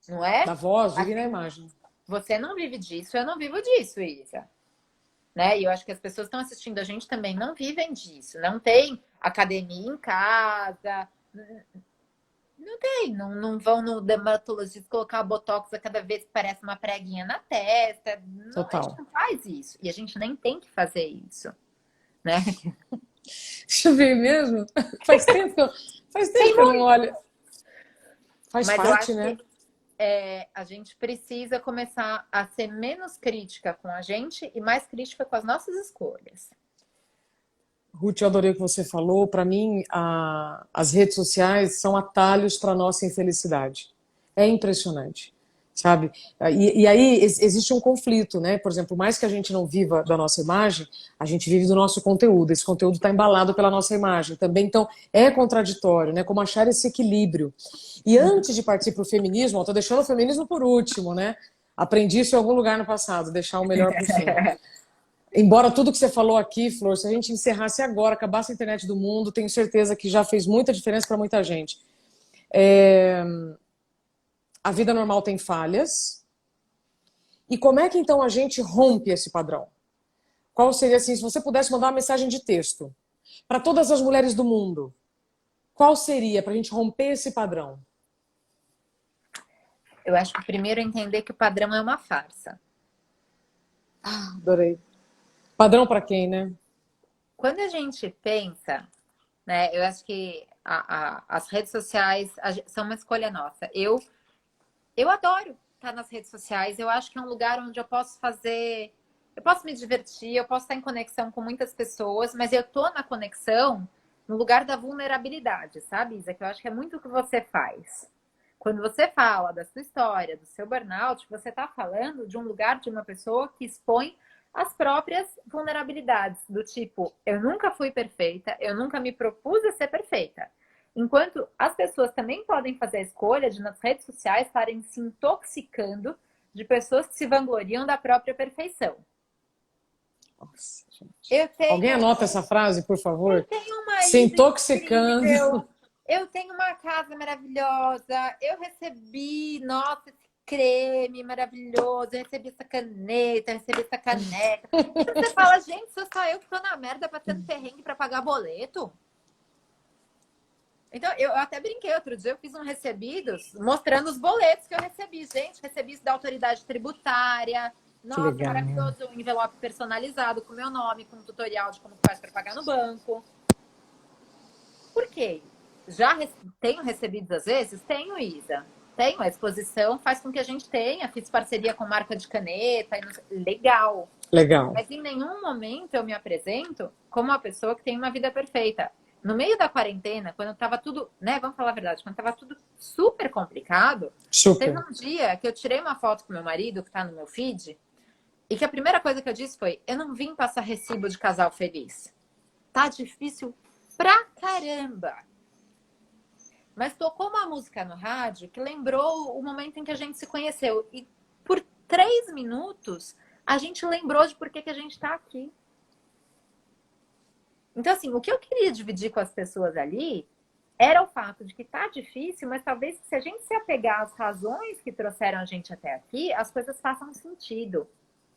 Não é? Da voz, vivem da Assim, imagem. você não vive disso, eu não vivo disso, Isa. Né? E eu acho que as pessoas que estão assistindo a gente também não vivem disso. Não tem academia em casa. Não tem, não vão no dermatologista colocar botox a cada vez que parece uma preguinha na testa. Não, a gente Total. não faz isso. E a gente nem tem que fazer isso, né? Deixa eu ver mesmo. Faz tempo que eu não olho. Faz Mas eu parte, acho né? que a gente precisa começar a ser menos crítica com a gente e mais crítica com as nossas escolhas. Ruth, eu adorei o que você falou. Para mim, as redes sociais são atalhos para a nossa infelicidade. É impressionante, sabe? E aí existe um conflito, né? Por exemplo, mais que a gente não viva da nossa imagem, a gente vive do nosso conteúdo. Esse conteúdo está embalado pela nossa imagem também. Então, é contraditório, né? Como achar esse equilíbrio. E antes de partir para o feminismo, estou deixando o feminismo por último, né? Aprendi isso em algum lugar no passado, deixar o melhor para o fim. Embora tudo que você falou aqui, Flor, se a gente encerrasse agora, acabasse a internet do mundo, tenho certeza que já fez muita diferença para muita gente. A vida normal tem falhas. E como é que então a gente rompe esse padrão? Qual seria, assim, se você pudesse mandar uma mensagem de texto para todas as mulheres do mundo, qual seria para a gente romper esse padrão? Eu acho que primeiro entender que o padrão é uma farsa. Adorei. Padrão para quem, né? Quando a gente pensa, né? Eu acho que as redes sociais são uma escolha nossa. Eu adoro estar nas redes sociais. Eu acho que é um lugar onde eu posso fazer, eu posso me divertir, eu posso estar em conexão com muitas pessoas, mas eu tô na conexão no lugar da vulnerabilidade, sabe, Isa? Que eu acho que é muito o que você faz. Quando você fala da sua história, do seu burnout, você está falando de um lugar de uma pessoa que expõe as próprias vulnerabilidades, do tipo, eu nunca fui perfeita, eu nunca me propus a ser perfeita. Enquanto as pessoas também podem fazer a escolha de, nas redes sociais, estarem se intoxicando de pessoas que se vangloriam da própria perfeição. Nossa, gente. Eu Alguém tenho, anota essa frase, por eu favor? tenho um Se marido intoxicando. incrível, eu tenho uma casa maravilhosa, eu recebi, nossa, esse creme maravilhoso, eu recebi essa caneta, eu recebi essa caneca. Então você fala, gente, sou só eu que tô na merda passando perrengue pra pagar boleto? Então, eu até brinquei outro dia, eu fiz um recebidos mostrando os boletos que eu recebi. Gente, recebi isso da autoridade tributária. Que Nossa, legal. maravilhoso, um envelope personalizado com meu nome, com um tutorial de como faz para pagar no banco. Por quê? Já tenho recebidos às vezes? Tenho, Isa. Tenho. A exposição faz com que a gente tenha. Fiz parceria com marca de caneta. Legal. Legal. Mas em nenhum momento eu me apresento como uma pessoa que tem uma vida perfeita. No meio da quarentena, quando tava tudo, né, vamos falar a verdade, quando tava tudo super complicado, Super. teve um dia que eu tirei uma foto com meu marido, que tá no meu feed, e que a primeira coisa que eu disse foi, eu não vim passar recibo de casal feliz. Tá difícil pra caramba. Mas tocou uma música no rádio que lembrou o momento em que a gente se conheceu. E por 3 minutos, a gente lembrou de por que a gente está aqui. Então, assim, o que eu queria dividir com as pessoas ali era o fato de que tá difícil, mas talvez se a gente se apegar às razões que trouxeram a gente até aqui, as coisas façam sentido.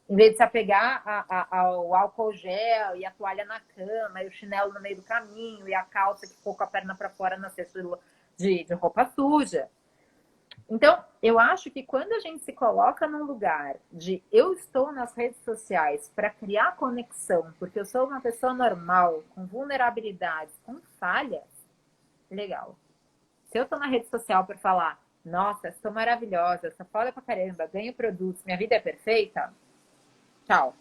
Em vez de se apegar ao álcool gel e a toalha na cama, e o chinelo no meio do caminho, e a calça que ficou com a perna para fora na cesta de roupa suja. Então, eu acho que quando a gente se coloca num lugar de eu estou nas redes sociais para criar conexão, porque eu sou uma pessoa normal, com vulnerabilidades, com falhas, legal. Se eu estou na rede social para falar, nossa, estou maravilhosa, sou foda pra caramba, ganho produtos, minha vida é perfeita, tchau.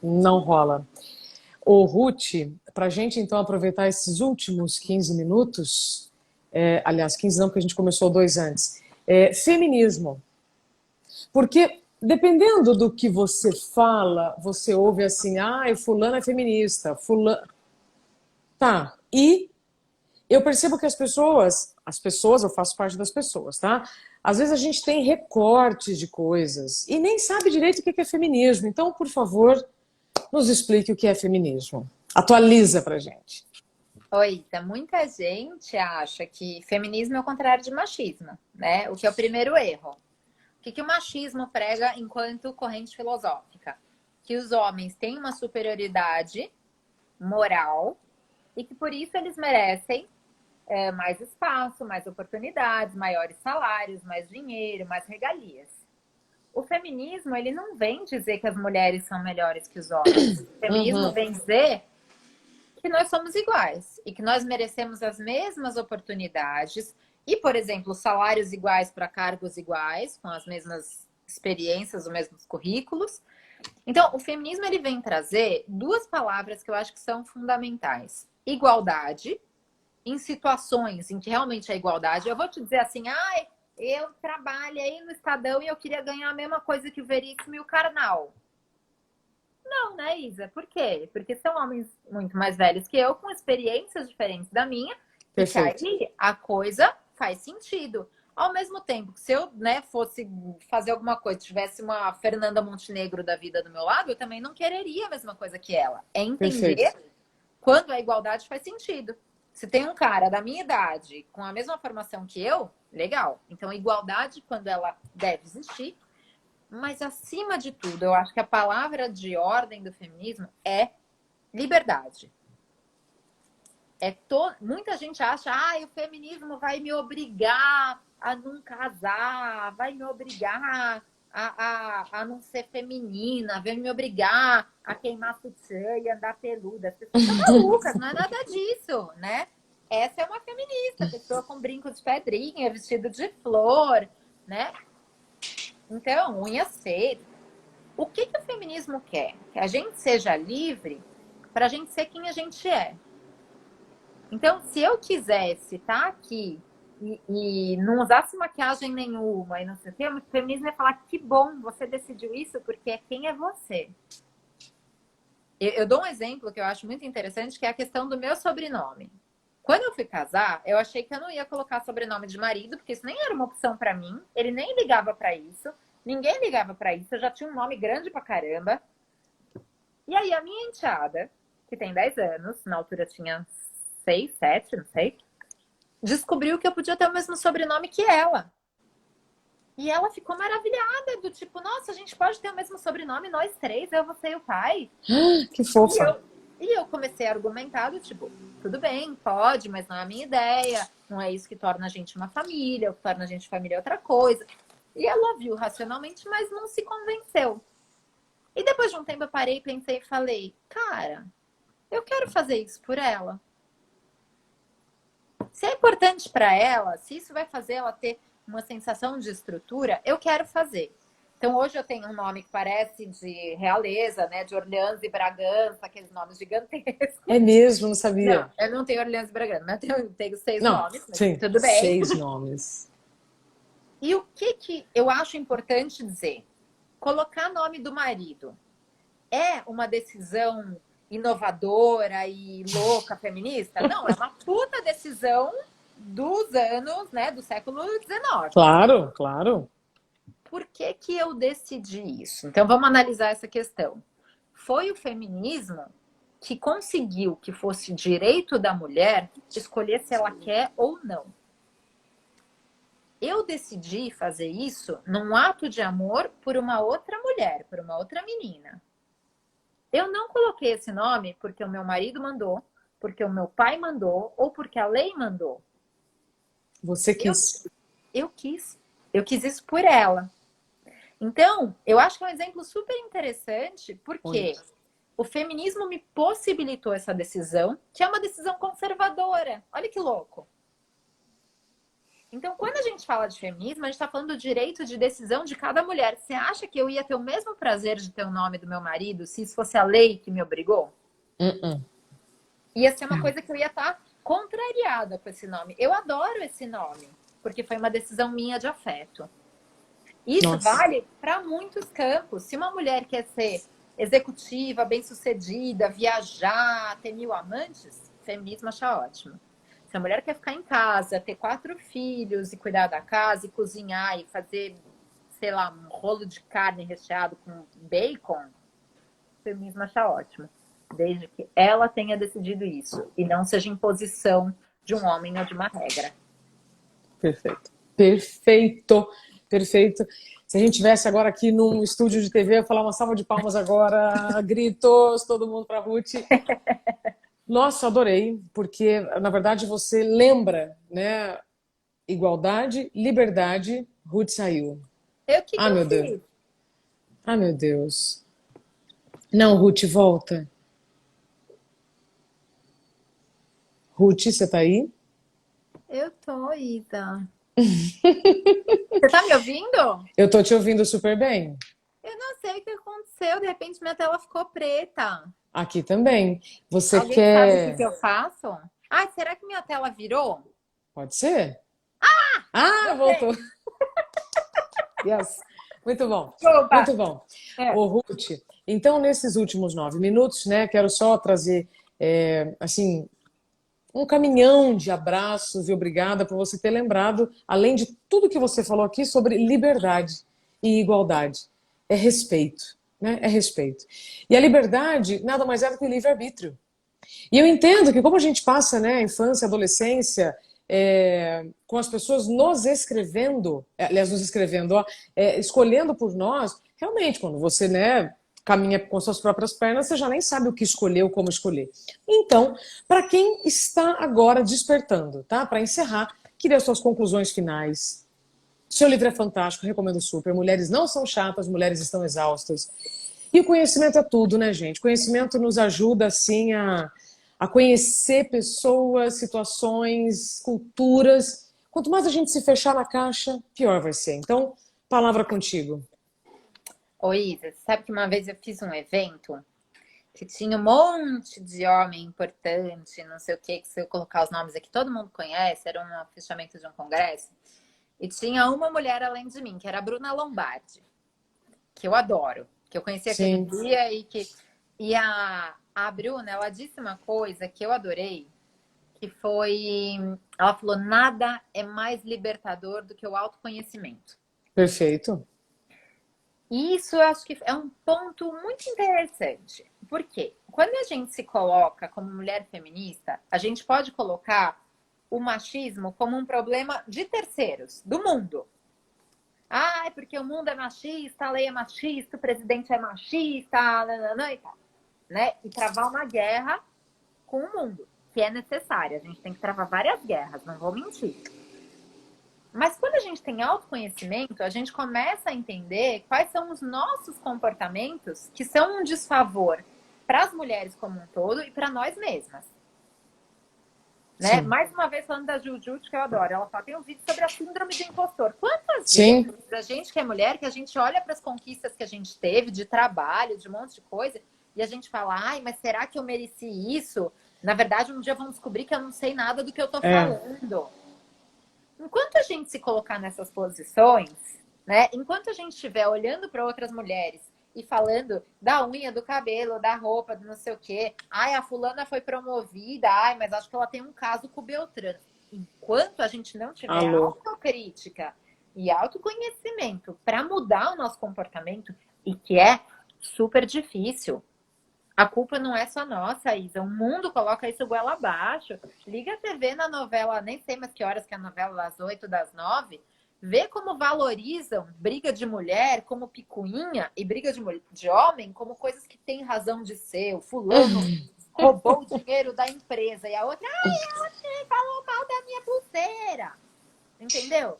Não rola. Ô, Ruth, para a gente então aproveitar esses últimos 15 minutos, aliás, 15 não, porque a gente começou 2 antes, feminismo. Porque dependendo do que você fala, você ouve assim, fulano é feminista, fulano... Tá, e eu percebo que as pessoas, eu faço parte das pessoas, tá? Às vezes a gente tem recortes de coisas e nem sabe direito o que é feminismo. Então, por favor, nos explique o que é feminismo. Atualiza pra gente. Oi, muita gente acha que feminismo é o contrário de machismo, né? O que é o primeiro erro. O que o machismo prega enquanto corrente filosófica? Que os homens têm uma superioridade moral e que por isso eles merecem mais espaço, mais oportunidades, maiores salários, mais dinheiro, mais regalias. O feminismo, ele não vem dizer que as mulheres são melhores que os homens. O feminismo vem dizer que nós somos iguais e que nós merecemos as mesmas oportunidades e, por exemplo, salários iguais para cargos iguais, com as mesmas experiências, os mesmos currículos. Então, o feminismo ele vem trazer 2 palavras que eu acho que são fundamentais. Igualdade, em situações em que realmente é igualdade. Eu vou te dizer assim, eu trabalhei no Estadão e eu queria ganhar a mesma coisa que o Veríssimo e o Karnal. Não, né, Isa? Por quê? Porque são homens muito mais velhos que eu, com experiências diferentes da minha, Perfeito. e aí a coisa faz sentido. Ao mesmo tempo que se eu fosse fazer alguma coisa, tivesse uma Fernanda Montenegro da vida do meu lado, eu também não quereria a mesma coisa que ela. É entender Perfeito. quando a igualdade faz sentido. Se tem um cara da minha idade com a mesma formação que eu, legal. Então, igualdade, quando ela deve existir. Mas, acima de tudo, eu acho que a palavra de ordem do feminismo é liberdade. Muita gente acha, o feminismo vai me obrigar a não casar, vai me obrigar a não ser feminina, vai me obrigar a queimar sutiã e andar peluda. As pessoas são malucas, não é nada disso, né? Essa é uma feminista, pessoa com brinco de pedrinha, vestido de flor, né? Então, unhas feitas. O que o feminismo quer? Que a gente seja livre para a gente ser quem a gente é. Então, se eu quisesse estar aqui e não usasse maquiagem nenhuma e não sei o quê, o feminismo ia falar que bom, você decidiu isso porque é quem é você. Eu dou um exemplo que eu acho muito interessante, que é a questão do meu sobrenome. Quando eu fui casar, eu achei que eu não ia colocar sobrenome de marido, porque isso nem era uma opção para mim, ele nem ligava para isso, ninguém ligava para isso, eu já tinha um nome grande pra caramba. E aí a minha enteada, que tem 10 anos, na altura tinha 6, 7, não sei, descobriu que eu podia ter o mesmo sobrenome que ela. E ela ficou maravilhada, do tipo, nossa, a gente pode ter o mesmo sobrenome, nós 3, eu, você e o pai. Que fofa. E eu comecei a argumentar, do tipo, tudo bem, pode, mas não é a minha ideia, não é isso que torna a gente uma família, o que torna a gente família é outra coisa. E ela ouviu racionalmente, mas não se convenceu. E depois de um tempo eu parei, pensei e falei, cara, eu quero fazer isso por ela. Se é importante para ela, se isso vai fazer ela ter uma sensação de estrutura, eu quero fazer. Então, hoje eu tenho um nome que parece de realeza, né? De Orleans e Bragança, aqueles nomes gigantescos. É mesmo, não sabia. Não, eu não tenho Orleans e Bragança, mas eu tenho 6 não, nomes, mas sim, tudo bem. 6 nomes. E o que eu acho importante dizer? Colocar nome do marido é uma decisão inovadora e louca feminista? Não, é uma puta decisão dos anos, né, do século XIX. Claro, claro. por que que eu decidi isso? Então, vamos analisar essa questão. Foi o feminismo que conseguiu que fosse direito da mulher escolher se ela quer ou não. Eu decidi fazer isso num ato de amor por uma outra mulher, por uma outra menina. Eu não coloquei esse nome porque o meu marido mandou, porque o meu pai mandou ou porque a lei mandou. Você quis. Eu quis. Eu quis isso por ela. Então, eu acho que é um exemplo super interessante, porque o feminismo me possibilitou essa decisão, que é uma decisão conservadora. Olha que louco. Então, quando a gente fala de feminismo, a gente está falando do direito de decisão de cada mulher. Você acha que eu ia ter o mesmo prazer de ter o nome do meu marido se isso fosse a lei que me obrigou? Ia ser uma coisa que eu ia estar contrariada com esse nome. Eu adoro esse nome, porque foi uma decisão minha de afeto. Isso vale para muitos campos. Se uma mulher quer ser executiva, bem-sucedida, viajar, ter 1000 amantes, feminismo acha ótimo. Se a mulher quer ficar em casa, ter 4 filhos e cuidar da casa e cozinhar e fazer, sei lá, um rolo de carne recheado com bacon, feminismo acha ótimo. Desde que ela tenha decidido isso e não seja imposição de um homem ou de uma regra. Perfeito. Perfeito. Perfeito. Se a gente tivesse agora aqui num estúdio de TV, eu ia falar uma salva de palmas agora, gritos, todo mundo para Ruth. Nossa, adorei, porque na verdade você lembra, né? Igualdade, liberdade, Ruth saiu. Eu que Ah, meu fiz. Deus. Ah, meu Deus. Não, Ruth, volta. Ruth, você tá aí? Eu tô, Isa. Você tá me ouvindo? Eu tô te ouvindo super bem. Eu não sei o que aconteceu. De repente minha tela ficou preta. Aqui também. Você Alguém sabe o que quer. eu faço? Ai, será que minha tela virou? Pode ser? Ah, voltou. Yes. Muito bom. Opa! Muito bom. É. Ô, Ruth, então nesses últimos 9 minutos, né, quero só trazer, assim, um caminhão de abraços e obrigada por você ter lembrado, além de tudo que você falou aqui, sobre liberdade e igualdade. É respeito, né? É respeito. E a liberdade nada mais é do que o livre-arbítrio. E eu entendo que como a gente passa, né, a infância, a adolescência, com as pessoas nos escrevendo, aliás, nos escrevendo, ó, escolhendo por nós, realmente, quando você, né, caminha com suas próprias pernas, você já nem sabe o que escolher ou como escolher. Então, para quem está agora despertando, tá? Para encerrar, queria suas conclusões finais. Seu livro é fantástico, recomendo super. Mulheres não são chatas, mulheres estão exaustas. E o conhecimento é tudo, né, gente? Conhecimento nos ajuda, assim, a conhecer pessoas, situações, culturas. Quanto mais a gente se fechar na caixa, pior vai ser. Então, palavra contigo. Ô, Isa, sabe que uma vez eu fiz um evento que tinha um monte de homem importante, não sei o que se eu colocar os nomes aqui, todo mundo conhece, era um fechamento de um congresso. E tinha uma mulher além de mim, que era a Bruna Lombardi, que eu adoro, que eu conheci aquele dia e que... E a Bruna, ela disse uma coisa que eu adorei, que foi... Ela falou, nada é mais libertador do que o autoconhecimento. Perfeito. E isso eu acho que é um ponto muito interessante. Por quê? Quando a gente se coloca como mulher feminista, a gente pode colocar o machismo como um problema de terceiros, do mundo. Ah, é porque o mundo é machista, a lei é machista, o presidente é machista, nananã, e tal. Né? E travar uma guerra com o mundo, que é necessária. A gente tem que travar várias guerras, não vou mentir. Mas quando a gente tem autoconhecimento, a gente começa a entender quais são os nossos comportamentos que são um desfavor para as mulheres como um todo e para nós mesmas. Né? Mais uma vez falando da Jujutsu, que eu adoro. Ela fala, tem um vídeo sobre a síndrome do impostor. Quantas vezes a gente que é mulher, que a gente olha para as conquistas que a gente teve de trabalho, de um monte de coisa, e a gente fala, ai, mas será que eu mereci isso? Na verdade, um dia vão descobrir que eu não sei nada do que eu tô falando. Enquanto a gente se colocar nessas posições, né? Enquanto a gente estiver olhando para outras mulheres e falando da unha, do cabelo, da roupa, do não sei o quê. Ai, a fulana foi promovida. Ai, mas acho que ela tem um caso com o Beltrano. Enquanto a gente não tiver autocrítica e autoconhecimento para mudar o nosso comportamento, e que é super difícil. A culpa não é só nossa, Isa. O mundo coloca isso goela abaixo. Liga a TV na novela, nem sei mais que horas que é a novela, das 8, das 9. Vê como valorizam briga de mulher como picuinha e briga de homem como coisas que têm razão de ser. O fulano roubou o dinheiro da empresa e a outra, você falou mal da minha pulseira. Entendeu?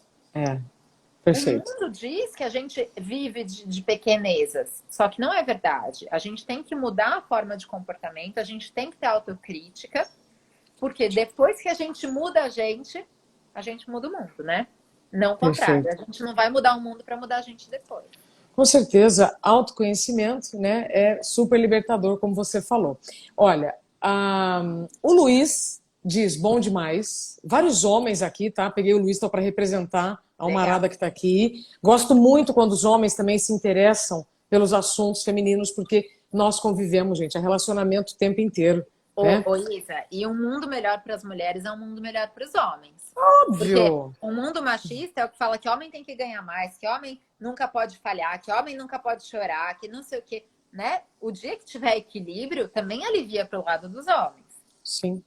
Perfeito. O mundo diz que a gente vive de pequenezas, só que não é verdade. A gente tem que mudar a forma de comportamento, a gente tem que ter autocrítica, porque depois que a gente muda a gente muda o mundo, né? Não o contrário. Perfeito. A gente não vai mudar o mundo para mudar a gente depois. Com certeza, autoconhecimento, né, é super libertador, como você falou. Olha, o Luiz diz bom demais. Vários homens aqui, tá? Peguei o Luiz para representar a Almarada que está aqui. Gosto muito quando os homens também se interessam pelos assuntos femininos, porque nós convivemos, gente, é relacionamento o tempo inteiro. Né? Ô, Isa, e um mundo melhor para as mulheres é um mundo melhor para os homens. Óbvio! Porque o mundo machista é o que fala que homem tem que ganhar mais, que homem nunca pode falhar, que homem nunca pode chorar, que não sei o quê, né? O dia que tiver equilíbrio, também alivia para o lado dos homens. Sim.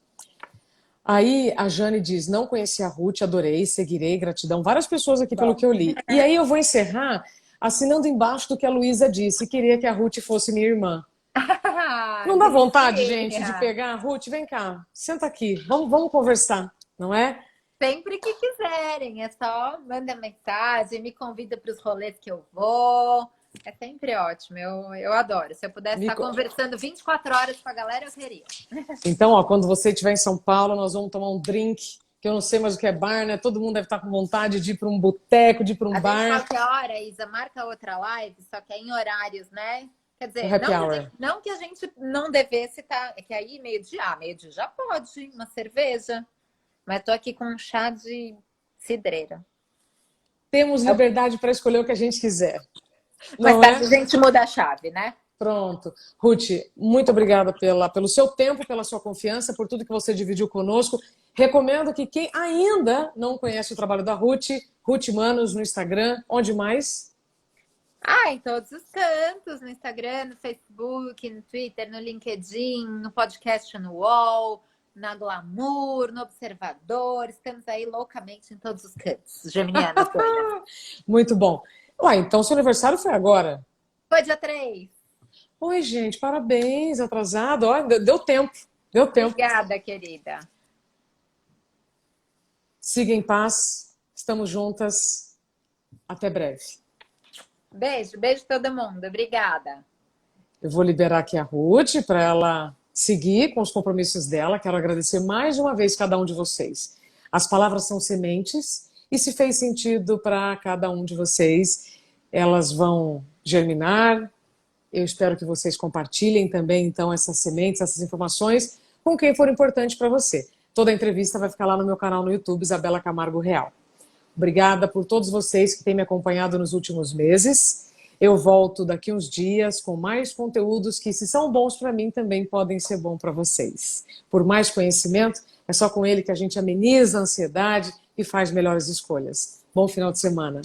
Aí a Jane diz, não conheci a Ruth, adorei, seguirei, gratidão. Várias pessoas aqui pelo que eu li. E aí eu vou encerrar assinando embaixo do que a Luísa disse, queria que a Ruth fosse minha irmã. Não dá vontade, gente, de pegar? Ruth, vem cá, senta aqui, vamos conversar, não é? Sempre que quiserem, é só manda mensagem, me convida para os rolês que eu vou. É sempre ótimo, eu adoro. Se eu pudesse estar conversando 24 horas com a galera, eu queria. Então, ó, quando você estiver em São Paulo, nós vamos tomar um drink, que eu não sei mais o que é bar, né? Todo mundo deve estar com vontade de ir para um boteco, de ir para um bar. A qualquer hora, Isa, marca outra live, só que é em horários, né? Quer dizer, não que a gente não devesse estar... É que aí meio-dia já pode, uma cerveja. Mas tô aqui com um chá de cidreira. Temos liberdade para escolher o que a gente quiser. Mas a gente muda a chave, né? Pronto. Ruth, muito obrigada pelo seu tempo, pela sua confiança, por tudo que você dividiu conosco. Recomendo que quem ainda não conhece o trabalho da Ruth, Ruth Manos no Instagram, onde mais? Em todos os cantos, no Instagram, no Facebook, no Twitter, no LinkedIn, no podcast no UOL, na Glamour, no Observador. Estamos aí loucamente em todos os cantos. Geminiana. Muito bom. Ué, então seu aniversário foi agora? Foi dia 3. Oi, gente, parabéns, atrasado. Ó, deu tempo, deu tempo. Obrigada, querida. Siga em paz, estamos juntas. Até breve. Beijo todo mundo. Obrigada. Eu vou liberar aqui a Ruth para ela seguir com os compromissos dela. Quero agradecer mais uma vez cada um de vocês. As palavras são sementes e se fez sentido para cada um de vocês, elas vão germinar. Eu espero que vocês compartilhem também, então, essas sementes, essas informações com quem for importante para você. Toda a entrevista vai ficar lá no meu canal no YouTube, Isabela Camargo Real. Obrigada por todos vocês que têm me acompanhado nos últimos meses. Eu volto daqui uns dias com mais conteúdos que, se são bons para mim, também podem ser bons para vocês. Por mais conhecimento, é só com ele que a gente ameniza a ansiedade e faz melhores escolhas. Bom final de semana.